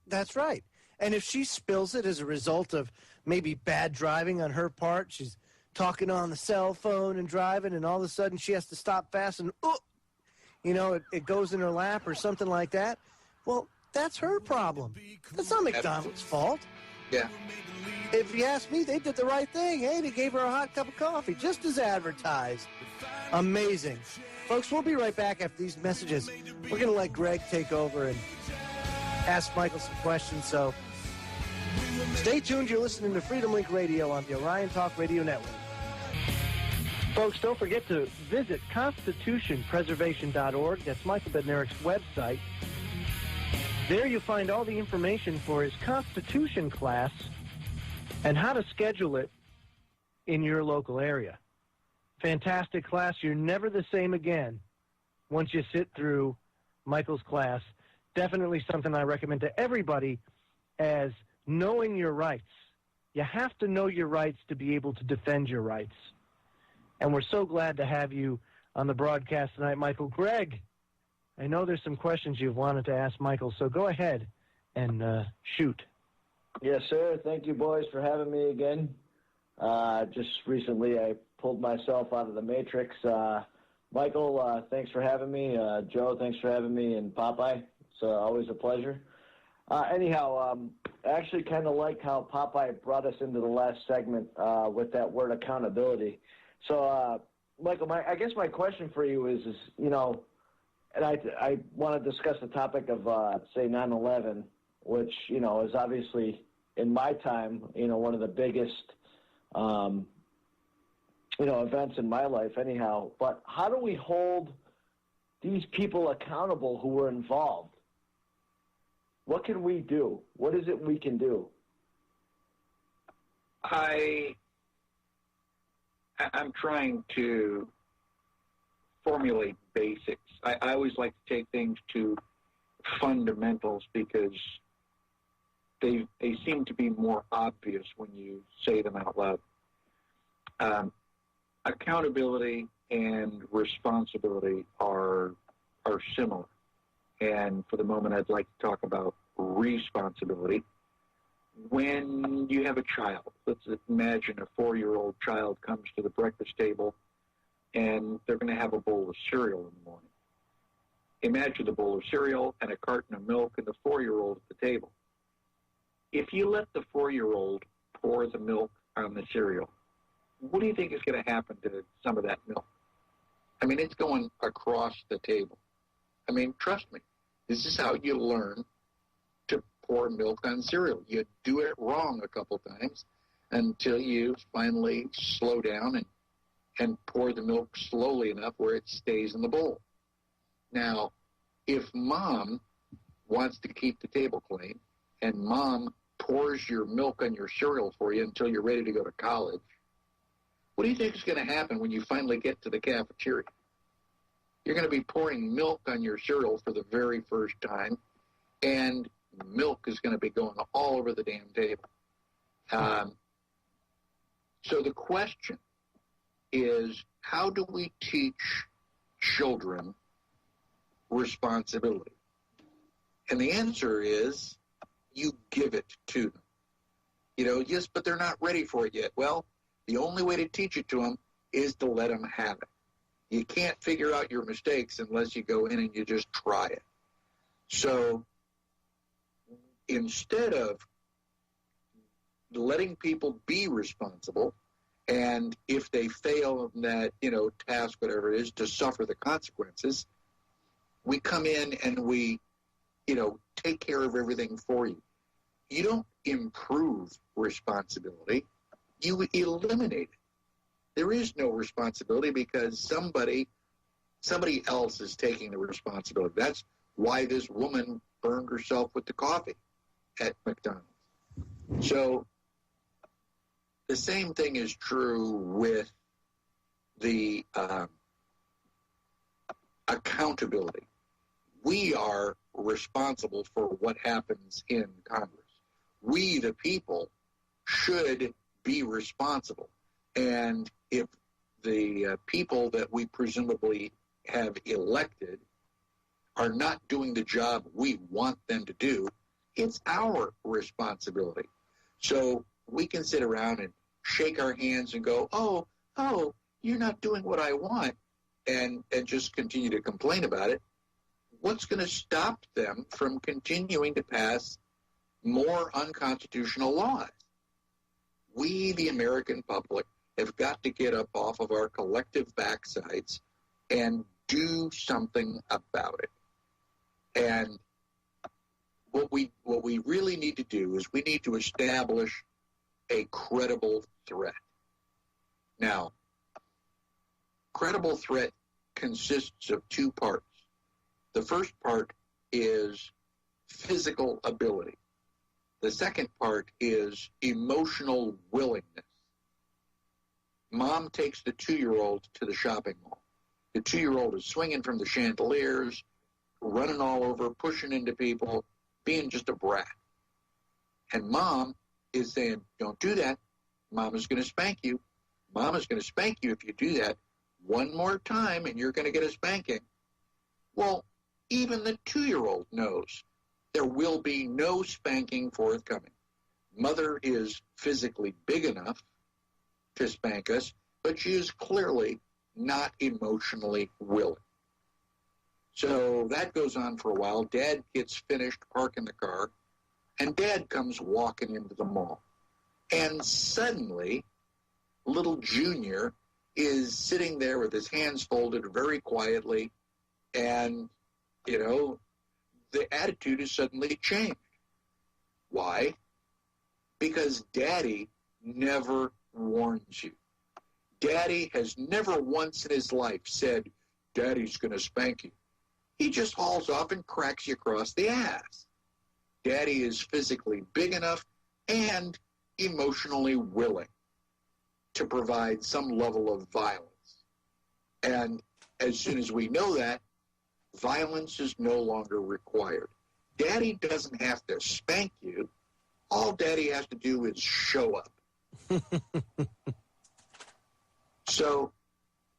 That's right. And if she spills it as a result of maybe bad driving on her part, she's talking on the cell phone and driving, and all of a sudden she has to stop fast and, it goes in her lap or something like that. Well, that's her problem. That's not McDonald's fault. Yeah. If you ask me, they did the right thing. Hey, they gave her a hot cup of coffee, just as advertised. Amazing. Folks, we'll be right back after these messages. We're going to let Greg take over and ask Michael some questions, so stay tuned. You're listening to Freedom Link Radio on the Orion Talk Radio Network. Folks, don't forget to visit constitutionpreservation.org. That's Michael Badnarik's website. There you'll find all the information for his Constitution class and how to schedule it in your local area. Fantastic class. You're never the same again once you sit through Michael's class. Definitely something I recommend to everybody as knowing your rights. You have to know your rights to be able to defend your rights. And we're so glad to have you on the broadcast tonight, Michael. Greg, I know there's some questions you've wanted to ask Michael, so go ahead and shoot. Yes, sir. Thank you, boys, for having me again. Just recently I pulled myself out of the Matrix. Michael, thanks for having me. Joe, thanks for having me. And Popeye, it's always a pleasure. Anyhow, I actually kind of like how Popeye brought us into the last segment with that word accountability. So, Michael, I guess my question for you is and I want to discuss the topic of, say, 9/11, which, is obviously, in my time, one of the biggest, events in my life anyhow. But how do we hold these people accountable who were involved? What can we do? What is it we can do? I'm trying to formulate basics. I always like to take things to fundamentals because they seem to be more obvious when you say them out loud. Accountability and responsibility are similar. And for the moment, I'd like to talk about responsibility. When you have a child, let's imagine a 4-year-old child comes to the breakfast table and they're going to have a bowl of cereal in the morning. Imagine the bowl of cereal and a carton of milk and the 4-year-old at the table. If you let the 4-year-old pour the milk on the cereal, what do you think is going to happen to some of that milk? I mean, it's going across the table. I mean, trust me, this is how you learn to pour milk on cereal. You do it wrong a couple times until you finally slow down and pour the milk slowly enough where it stays in the bowl. Now, if mom wants to keep the table clean and mom pours your milk on your cereal for you until you're ready to go to college, what do you think is going to happen when you finally get to the cafeteria? You're going to be pouring milk on your cereal for the very first time, and milk is going to be going all over the damn table. So the question is, how do we teach children responsibility? And the answer is, you give it to them. Yes, but they're not ready for it yet. Well, the only way to teach it to them is to let them have it. You can't figure out your mistakes unless you go in and you just try it. So instead of letting people be responsible, and if they fail in that, task, whatever it is, to suffer the consequences, we come in and we, take care of everything for you. You don't improve responsibility. You eliminate it. There is no responsibility because somebody else is taking the responsibility. That's why this woman burned herself with the coffee at McDonald's. So the same thing is true with the accountability. We are responsible for what happens in Congress. we, the people, should be responsible. And if the people that we presumably have elected are not doing the job we want them to do, it's our responsibility. So we can sit around and shake our hands and go, oh, you're not doing what I want, and just continue to complain about it. What's going to stop them from continuing to pass more unconstitutional laws? We, the American public, have got to get up off of our collective backsides and do something about it. And what we really need to do is we need to establish a credible threat. Now, credible threat consists of two parts. The first part is physical ability. The second part is emotional willingness. Mom takes the 2-year-old to the shopping mall. The 2-year-old is swinging from the chandeliers, running all over, pushing into people, being just a brat. And Mom is saying, don't do that. Mom is going to spank you. Mom is going to spank you if you do that one more time, and you're going to get a spanking. Well, even the 2-year-old knows there will be no spanking forthcoming. Mother is physically big enough to spank us, but she is clearly not emotionally willing. So that goes on for a while. Dad gets finished parking the car, and Dad comes walking into the mall. And suddenly, little Junior is sitting there with his hands folded very quietly, and, you know, the attitude is suddenly changed. Why? Because Daddy never warns you. Daddy has never once in his life said, Daddy's going to spank you. He just hauls off and cracks you across the ass. Daddy is physically big enough and emotionally willing to provide some level of violence. And as soon as we know that, violence is no longer required. Daddy doesn't have to spank you. All Daddy has to do is show up. So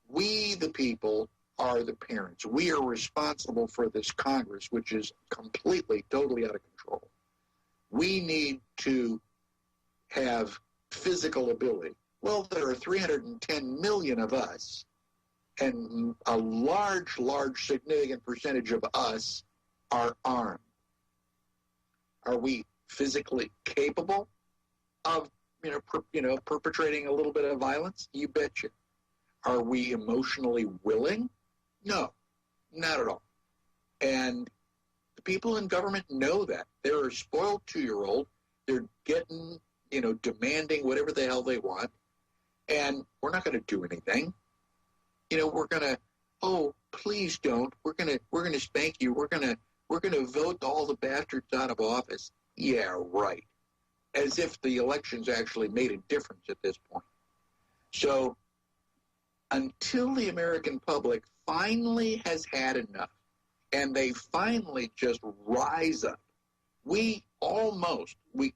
we, the people, are the parents. We are responsible for this Congress, which is completely, totally out of control. We need to have physical ability. Well, there are 310 million of us, and a large, significant percentage of us are armed. Are we physically capable of, perpetrating a little bit of violence? You betcha. Are we emotionally willing? No, not at all. And the people in government know that. They're a spoiled 2-year-old. They're getting, demanding whatever the hell they want. And we're not going to do anything. We're going to, oh, please don't. We're going to spank you. We're going to vote all the bastards out of office. Yeah, right. As if the elections actually made a difference at this point. So until the American public finally has had enough, and they finally just rise up, we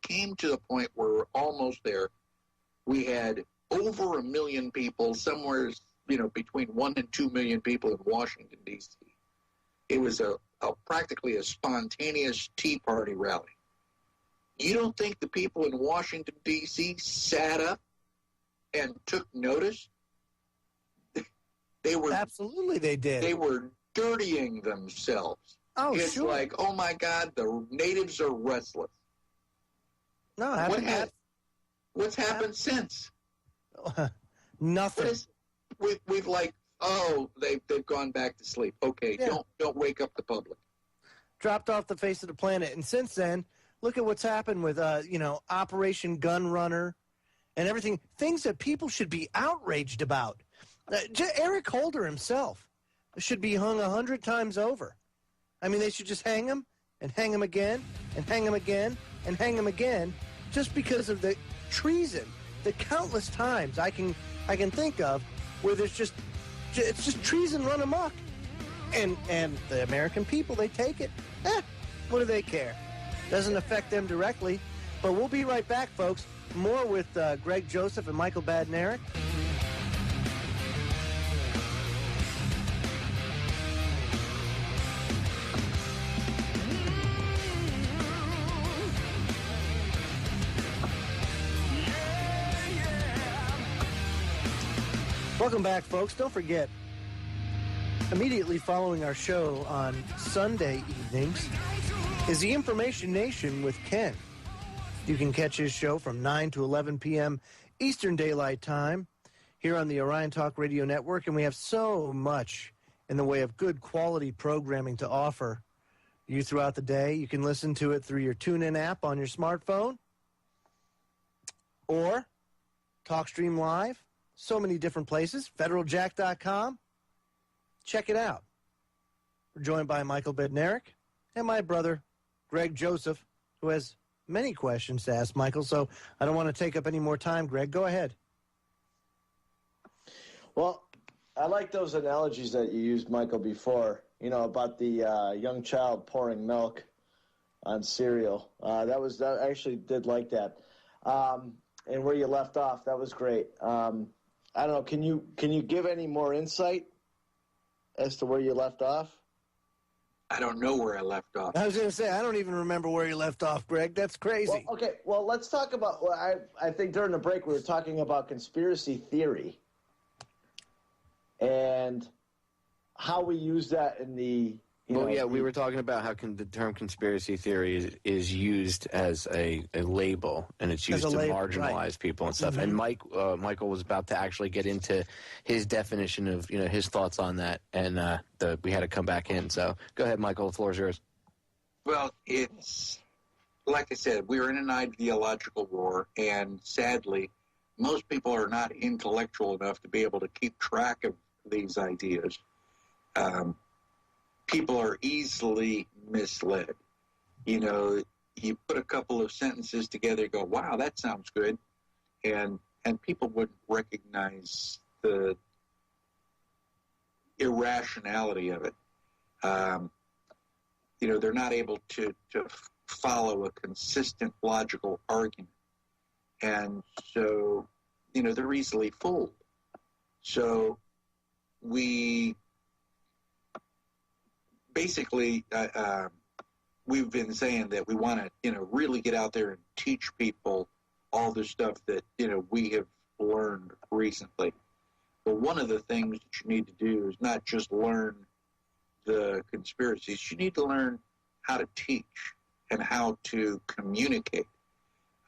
came to the point where we're almost there. We had over 1 million people, somewhere, between 1 and 2 million people in Washington, D.C. It was practically a spontaneous Tea Party rally. You don't think the people in Washington, D.C. sat up and took notice? They were absolutely, they did. They were dirtying themselves. Oh, it's sure. like, oh my God, the natives are restless. No, what's happened since? Nothing. We've like, oh, they've gone back to sleep. Okay, yeah. Don't wake up the public. Dropped off the face of the planet, and since then, look at what's happened with Operation Gun Runner, and everything. Things that people should be outraged about. Eric Holder himself should be hung 100 times over. I mean, they should just hang him and hang him again and hang him again and hang him again, just because of the treason, the countless times I can think of where it's just treason run amok, and the American people, they take it. What do they care? Doesn't affect them directly. But we'll be right back, folks. More with Greg Joseph and Michael Badnarik. Welcome back, folks. Don't forget, immediately following our show on Sunday evenings is the Information Nation with Ken. You can catch his show from 9 to 11 p.m. Eastern Daylight Time here on the Orion Talk Radio Network, and we have so much in the way of good quality programming to offer you throughout the day. You can listen to it through your TuneIn app on your smartphone or TalkStream Live. So many different places. FederalJack.com. Check it out. We're joined by Michael Badnarik and my brother, Greg Joseph, who has many questions to ask Michael, so I don't want to take up any more time. Greg, go ahead. Well, I like those analogies that you used, Michael, before, about the young child pouring milk on cereal. I actually did like that. And where you left off, that was great. I don't know, can you give any more insight as to where you left off? I don't know where I left off. I was going to say, I don't even remember where you left off, Greg. That's crazy. Well, okay, well, let's talk about, I think during the break we were talking about conspiracy theory and how we use that in the... we were talking about how the term conspiracy theory is used as a label, and it's used to marginalize people and stuff. Mm-hmm. And Michael was about to actually get into his definition of his thoughts on that, and we had to come back in. So go ahead, Michael. The floor is yours. Well, it's like I said, we're in an ideological war, and sadly, most people are not intellectual enough to be able to keep track of these ideas. People are easily misled. You put a couple of sentences together, go, wow, that sounds good. And people wouldn't recognize the irrationality of it. They're not able to follow a consistent logical argument. And so, they're easily fooled. So basically, we've been saying that we want to, really get out there and teach people all the stuff that, we have learned recently. But one of the things that you need to do is not just learn the conspiracies. You need to learn how to teach and how to communicate.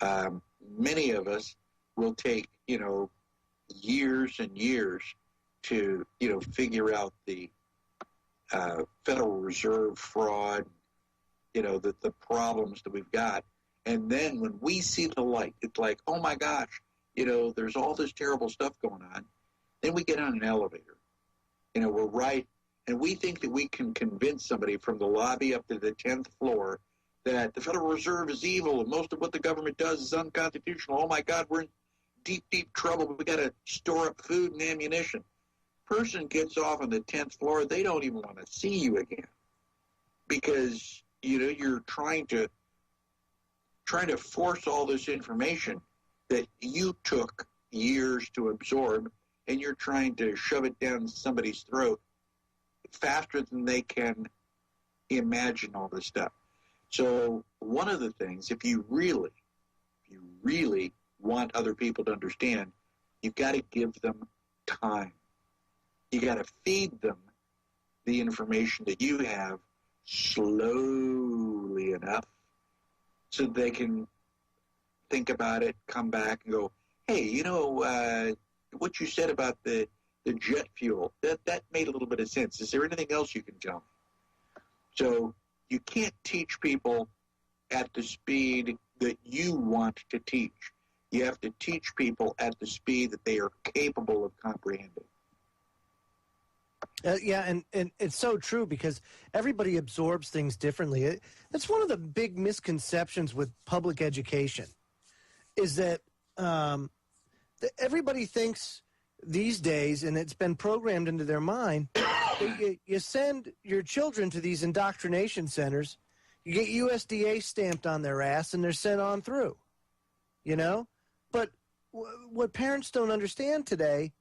Many of us will take, years and years to, figure out the Federal Reserve fraud, the problems that we've got. And then when we see the light, it's like, oh my gosh, there's all this terrible stuff going on. Then we get on an elevator. We're right. And we think that we can convince somebody from the lobby up to the 10th floor that the Federal Reserve is evil and most of what the government does is unconstitutional. Oh my God, we're in deep, deep trouble. We got to store up food and ammunition. Person gets off on the 10th floor, they don't even want to see you again because you're trying to force all this information that you took years to absorb, and you're trying to shove it down somebody's throat faster than they can imagine all this stuff. So one of the things, if you really want other people to understand, you've got to give them time. You got to feed them the information that you have slowly enough so they can think about it, come back and go, hey, what you said about the jet fuel, that made a little bit of sense. Is there anything else you can tell me? So you can't teach people at the speed that you want to teach. You have to teach people at the speed that they are capable of comprehending. And it's so true because everybody absorbs things differently. That's one of the big misconceptions with public education is that everybody thinks these days, and it's been programmed into their mind, that you send your children to these indoctrination centers, you get USDA stamped on their ass, and they're sent on through. you know? But what parents don't understand today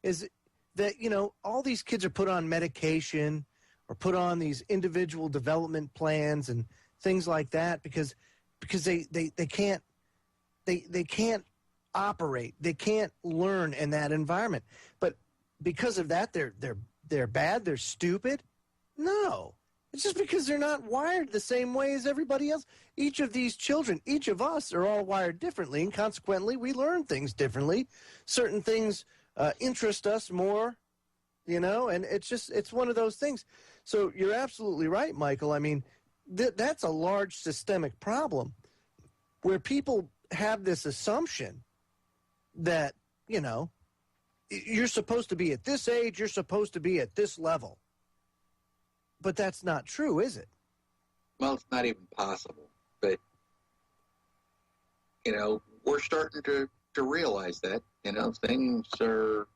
is that, you know, all these kids are put on medication or put on these individual development plans and things like that because they can't operate. They can't learn in that environment. But because of that, they're bad, they're stupid? No. It's just because they're not wired the same way as everybody else. Each of these children, each of us are all wired differently, and consequently, we learn things differently. Certain things interest us more, you know, and it's one of those things. So you're absolutely right, Michael. I mean, that's a large systemic problem where people have this assumption that, you know, you're supposed to be at this age, you're supposed to be at this level. But that's not true, is it? Well, it's not even possible. But, you know, we're starting to realize that, you know, things are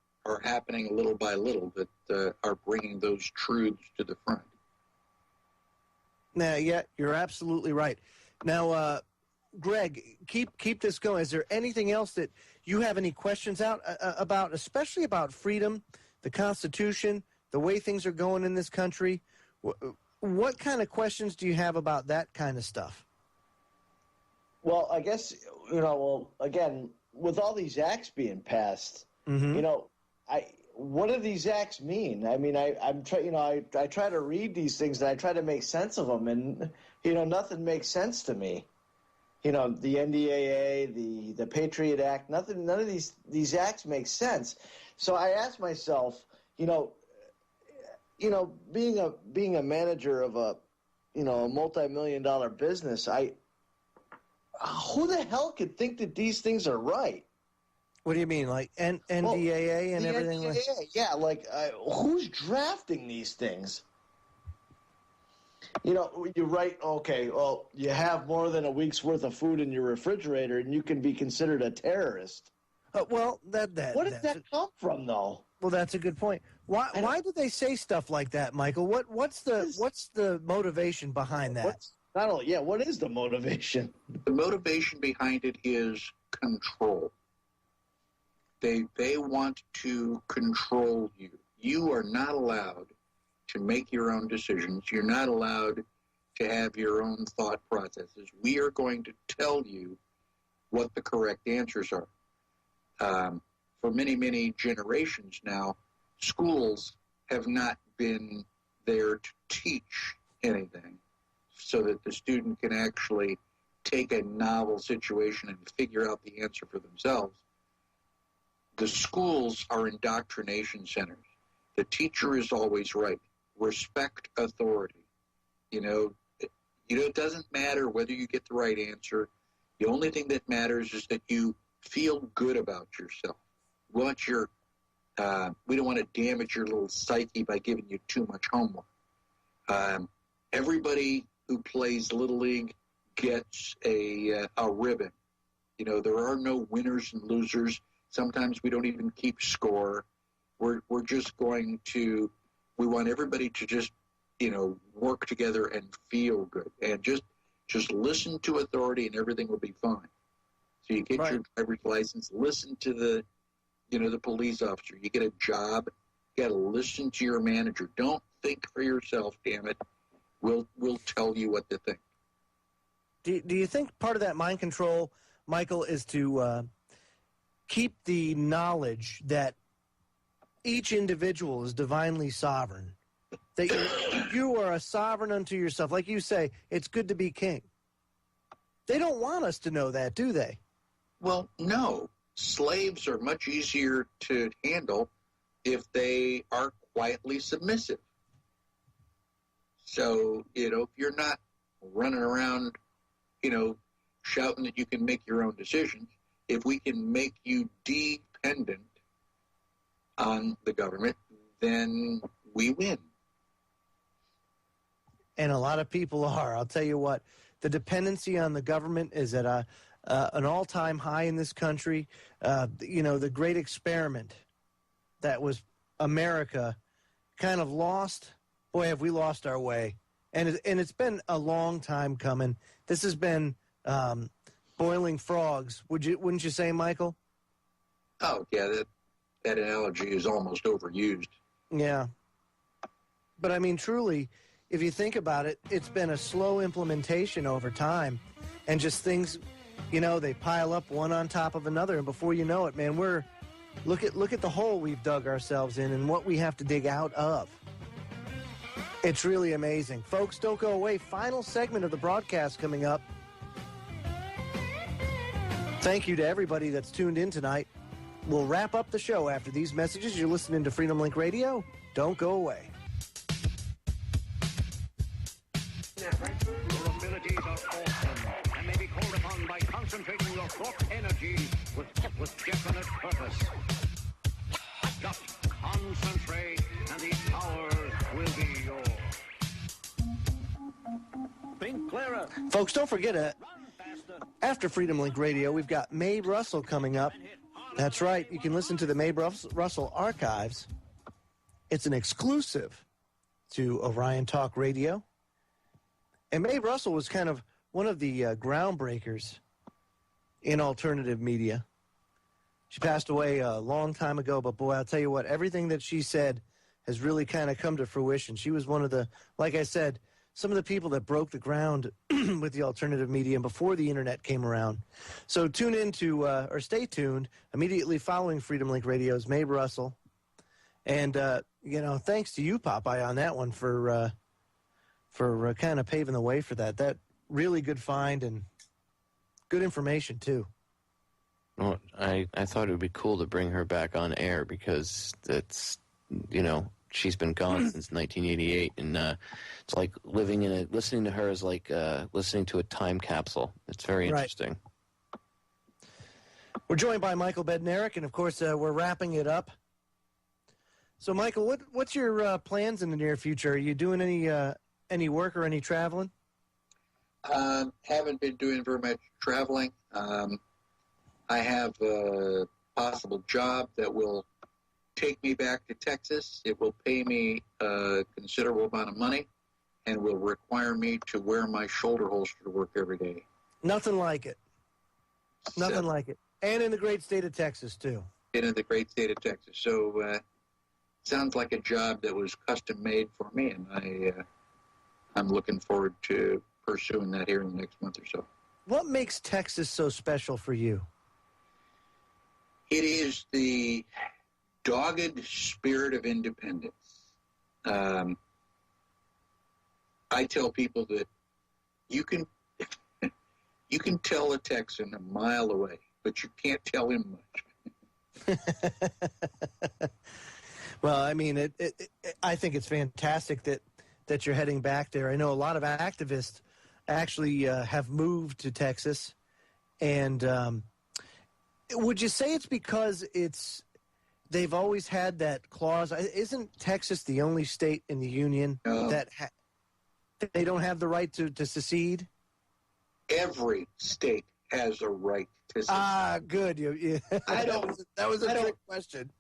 happening little by little that are bringing those truths to the front. Now, yeah, you're absolutely right. Now, Greg, keep this going. Is there anything else that you have any questions about, especially about freedom, the Constitution, the way things are going in this country? What kind of questions do you have about that kind of stuff? Well, I guess, you know, well, again, with all these acts being passed, you know, what do these acts mean? I mean, I try to read these things and I try to make sense of them, and, you know, nothing makes sense to me. You know, the NDAA, the Patriot Act, none of these acts make sense. So I asked myself, you know, being a manager of a multi-million-dollar business, who the hell could think that these things are right? What do you mean, like NDAA and everything? NDAA, yeah, like who's drafting these things? You know, you're right. Okay, well, you have more than a week's worth of food in your refrigerator, and you can be considered a terrorist. Well, where did that come from, though? Well, that's a good point. Why do they say stuff like that, Michael? What's the motivation behind that? What is the motivation? The motivation behind it is control. They want to control you. You are not allowed to make your own decisions. You're not allowed to have your own thought processes. We are going to tell you what the correct answers are. For many, many generations now, schools have not been there to teach anything so that the student can actually take a novel situation and figure out the answer for themselves. The schools are indoctrination centers. The teacher is always right. Respect authority. You know, it doesn't matter whether you get the right answer. The only thing that matters is that you feel good about yourself. We don't want to damage your little psyche by giving you too much homework. Everybody who plays Little League gets a ribbon. You know, there are no winners and losers. Sometimes we don't even keep score. We're just going to, we want everybody to just, you know, work together and feel good. And just listen to authority and everything will be fine. So you get your driver's license, listen to the police officer. You get a job, you got to listen to your manager. Don't think for yourself, damn it. We'll tell you what to think. Do you think part of that mind control, Michael, is to keep the knowledge that each individual is divinely sovereign, that you are a sovereign unto yourself? Like you say, it's good to be king. They don't want us to know that, do they? Well, no. Slaves are much easier to handle if they are quietly submissive. So, you know, if you're not running around, you know, shouting that you can make your own decisions, if we can make you dependent on the government, then we win. And a lot of people are. I'll tell you what, the dependency on the government is at an all-time high in this country. You know, the great experiment that was America kind of lost. Boy, have we lost our way. And it's been a long time coming. This has been boiling frogs. Wouldn't you say, Michael? Oh, yeah, that analogy is almost overused. Yeah. But, I mean, truly, if you think about it, it's been a slow implementation over time. And just things, they pile up one on top of another. And before you know it, man, look at the hole we've dug ourselves in and what we have to dig out of. It's really amazing. Folks, don't go away. Final segment of the broadcast coming up. Thank you to everybody that's tuned in tonight. We'll wrap up the show after these messages. You're listening to Freedom Link Radio. Don't go away. Your abilities are awesome and may be called upon by concentrating your thought energy with definite purpose. Just concentrate and the power will be yours. Think clearer. Folks, don't forget after Freedom Link Radio, we've got Mae Russell coming up. That's right. You can listen to the Mae Russell archives. It's an exclusive to Orion Talk Radio. And Mae Russell was kind of one of the groundbreakers in alternative media. She passed away a long time ago, but boy, I'll tell you what, everything that she said has really kind of come to fruition. She was one of the, like I said, some of the people that broke the ground with the alternative media before the internet came around. So tune in to, or stay tuned, immediately following Freedom Link Radio's Mae Russell. And, thanks to you, Popeye, on that one for kind of paving the way for that. That really good find and good information, too. Well, I thought it would be cool to bring her back on air because that's, she's been gone since 1988, and it's like listening to her is like listening to a time capsule. It's very interesting. We're joined by Michael Badnarik, and of course we're wrapping it up. So, Michael, what's your plans in the near future? Are you doing any work or any traveling? Haven't been doing very much traveling. I have a possible job that will take me back to Texas. It will pay me a considerable amount of money and will require me to wear my shoulder holster to work every day. Nothing like it. Nothing like it. And in the great state of Texas, too. And in the great state of Texas. So sounds like a job that was custom made for me, and I'm looking forward to pursuing that here in the next month or so. What makes Texas so special for you? It is the dogged spirit of independence. I tell people that you can tell a Texan a mile away, but you can't tell him much. Well, I mean, I think it's fantastic that you're heading back there. I know a lot of activists actually have moved to Texas, and would you say it's because they've always had that clause? Isn't Texas the only state in the union that they don't have the right to secede? Every state has a right to secede. Ah, good. I don't. That was a trick question.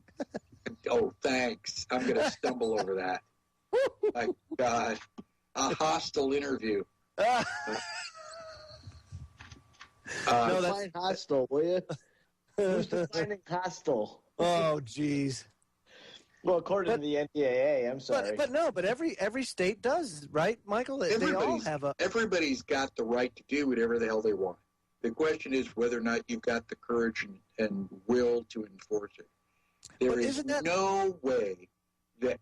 Oh, thanks. I'm going to stumble over that. My God. A hostile interview. No, define hostile, will you? Who's defining hostile? Oh, geez. Well, according to the NDAA, I'm sorry. But every state does, right, Michael? They all have everybody's got the right to do whatever the hell they want. The question is whether or not you've got the courage and will to enforce it. There is no way that,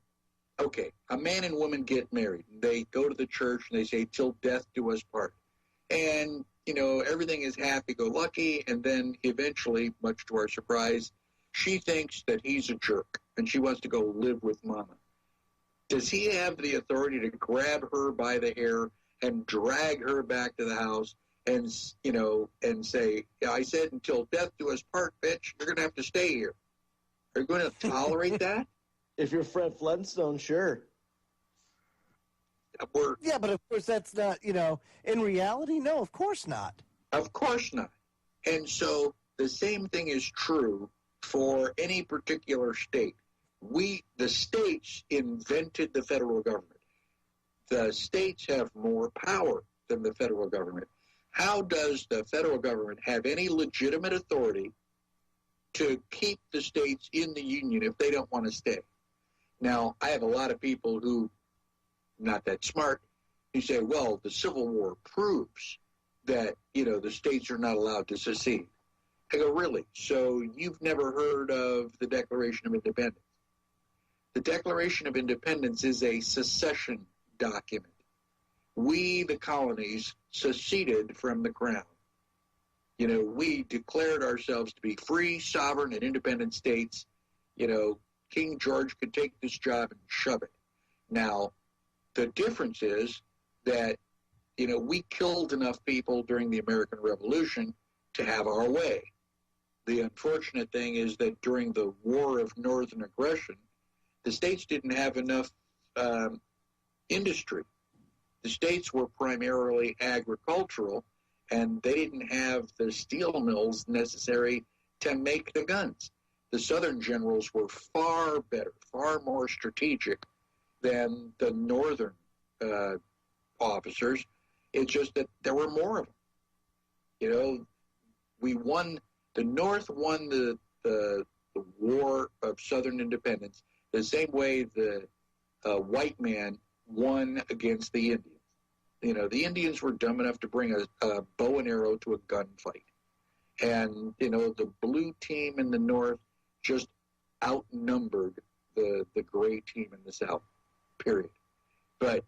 okay, a man and woman get married. They go to the church and they say, till death do us part. And, everything is happy-go-lucky. And then eventually, much to our surprise, she thinks that he's a jerk and she wants to go live with mama. Does he have the authority to grab her by the hair and drag her back to the house and, and say, I said until death do us part, bitch, you're going to have to stay here. Are you going to tolerate that? If you're Fred Flintstone, sure. Yeah, but of course that's not, in reality, no, of course not. Of course not. And so the same thing is true for any particular state. The states invented the federal government. The states have more power than the federal government. how does the federal government have any legitimate authority to keep the states in the Union if they don't want to stay? Now, I have a lot of people who, not that smart, who say, well, the Civil War proves that, the states are not allowed to secede. I go, really? So you've never heard of the Declaration of Independence? The Declaration of Independence is a secession document. We, the colonies, seceded from the crown. We declared ourselves to be free, sovereign, and independent states. King George could take this job and shove it. Now, the difference is that, we killed enough people during the American Revolution to have our way. The unfortunate thing is that during the War of Northern Aggression, the states didn't have enough industry. The states were primarily agricultural, and they didn't have the steel mills necessary to make the guns. The Southern generals were far better, far more strategic than the Northern officers. It's just that there were more of them. The North won the War of Southern Independence the same way the white man won against the Indians. The Indians were dumb enough to bring a bow and arrow to a gunfight. And, the blue team in the North just outnumbered the gray team in the South, period. But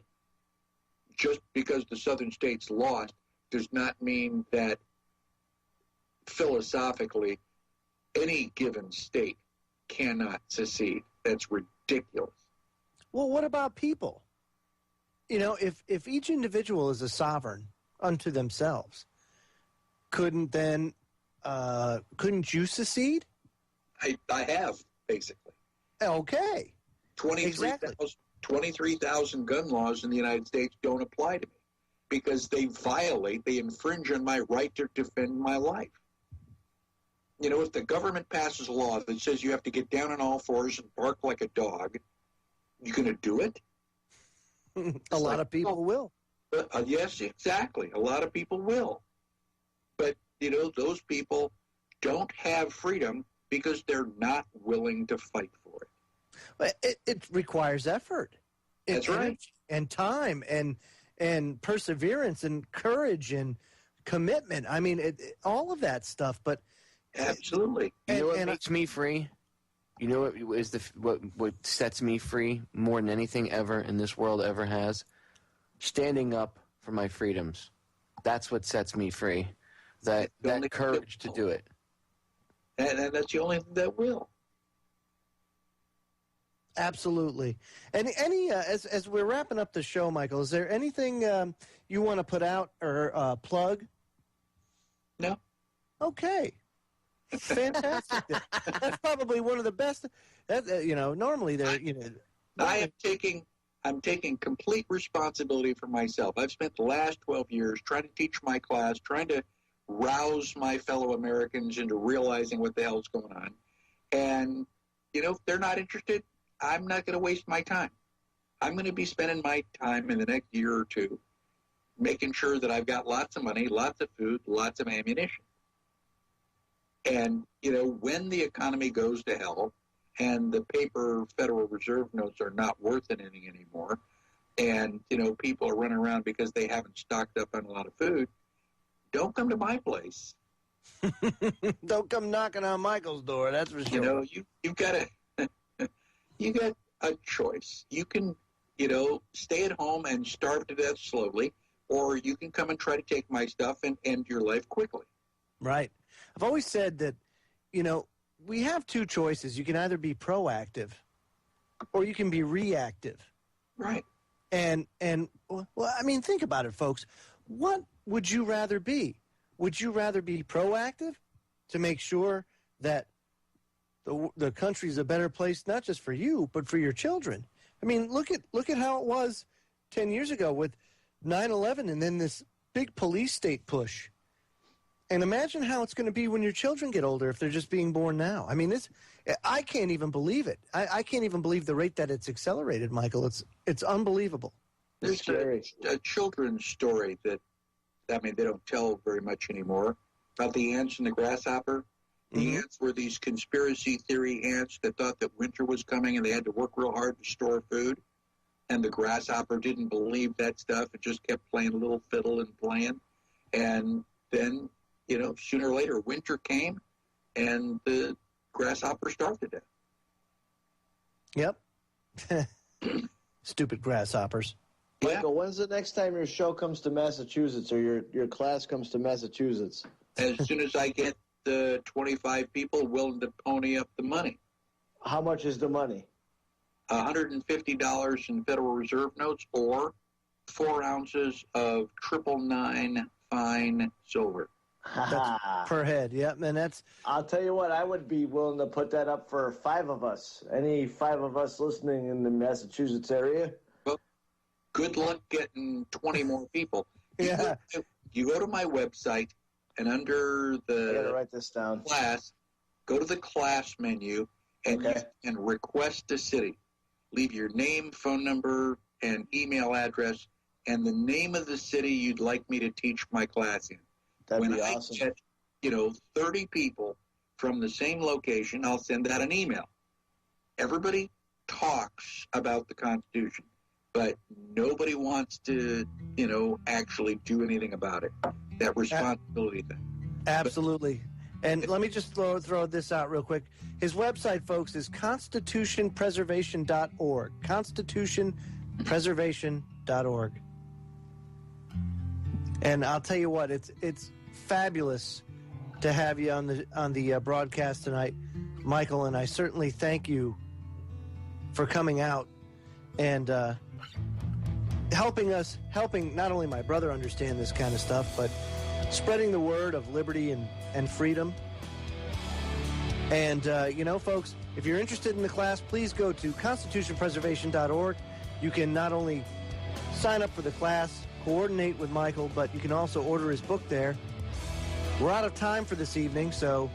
just because the Southern states lost does not mean that philosophically any given state cannot secede. That's ridiculous. Well, what about people? If each individual is a sovereign unto themselves, couldn't you secede? I have, basically. Okay. 23,000 gun laws in the United States don't apply to me because they infringe on my right to defend my life. If the government passes a law that says you have to get down on all fours and bark like a dog, you going to do it? A lot of people will. Yes, exactly. A lot of people will. But, those people don't have freedom because they're not willing to fight for it. But it requires effort. That's right. And time and perseverance and courage and commitment. I mean, all of that stuff. But absolutely. What makes me free? What sets me free more than anything ever in this world ever has? Standing up for my freedoms. That's what sets me free. That courage to do it. And that's the only thing that will. Absolutely. And as we're wrapping up the show, Michael, is there anything you want to put out or plug? No. Okay. Fantastic. That's probably one of the best. Normally they're I'm taking complete responsibility for myself. I've spent the last 12 years trying to teach my class, trying to rouse my fellow Americans into realizing what the hell's going on. And, if they're not interested, I'm not going to waste my time. I'm going to be spending my time in the next year or two making sure that I've got lots of money, lots of food, lots of ammunition. And, when the economy goes to hell and the paper Federal Reserve notes are not worth anything anymore, and, people are running around because they haven't stocked up on a lot of food, don't come to my place. Don't come knocking on Michael's door, that's for sure. You've got you got a choice. You can, stay at home and starve to death slowly, or you can come and try to take my stuff and end your life quickly. Right. I've always said that, we have two choices. You can either be proactive or you can be reactive. Right. And think about it, folks. What would you rather be? Would you rather be proactive to make sure that the country's a better place, not just for you, but for your children? I mean, look at how it was 10 years ago with 9/11 and then this big police state push. And imagine how it's going to be when your children get older if they're just being born now. I mean, I can't even believe it. I can't even believe the rate that it's accelerated, Michael. It's unbelievable. There's a children's story that I mean, they don't tell very much anymore, about the ants and the grasshopper. The ants were these conspiracy theory ants that thought that winter was coming and they had to work real hard to store food. And the grasshopper didn't believe that stuff. It just kept playing a little fiddle and playing. And then, you know, sooner or later, winter came and the grasshopper starved to death. Yep. Stupid grasshoppers. Michael, when's the next time your show comes to Massachusetts or your class comes to Massachusetts? As soon as I get the 25 people willing to pony up the money. How much is the money? $150 in Federal Reserve notes or 4 ounces of 999 fine silver. Per head, yep. And that's... I'll tell you what, I would be willing to put that up for 5 of us. Any 5 of us listening in the Massachusetts area? Well, good luck getting 20 more people. Yeah. You go to my website, and under the I gotta write this down. Class, go to the class menu and request a city. Leave your name, phone number, and email address, and the name of the city you'd like me to teach my class in. That'd be awesome. When I get, 30 people from the same location, I'll send out an email. Everybody talks about the Constitution, but nobody wants to, actually do anything about it. That responsibility thing. Absolutely. And let me just throw this out real quick. His website, folks, is constitutionpreservation.org. Constitutionpreservation.org. And I'll tell you what, it's fabulous to have you on the broadcast tonight, Michael, and I certainly thank you for coming out and helping not only my brother understand this kind of stuff, but spreading the word of liberty and freedom. And, folks, if you're interested in the class, please go to constitutionpreservation.org. You can not only sign up for the class, coordinate with Michael, but you can also order his book there. We're out of time for this evening, so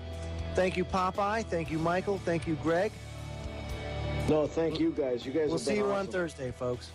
thank you, Popeye. Thank you, Michael. Thank you, Greg. No, thank you guys. You guys. We'll have been see you awesome. on Thursday, folks.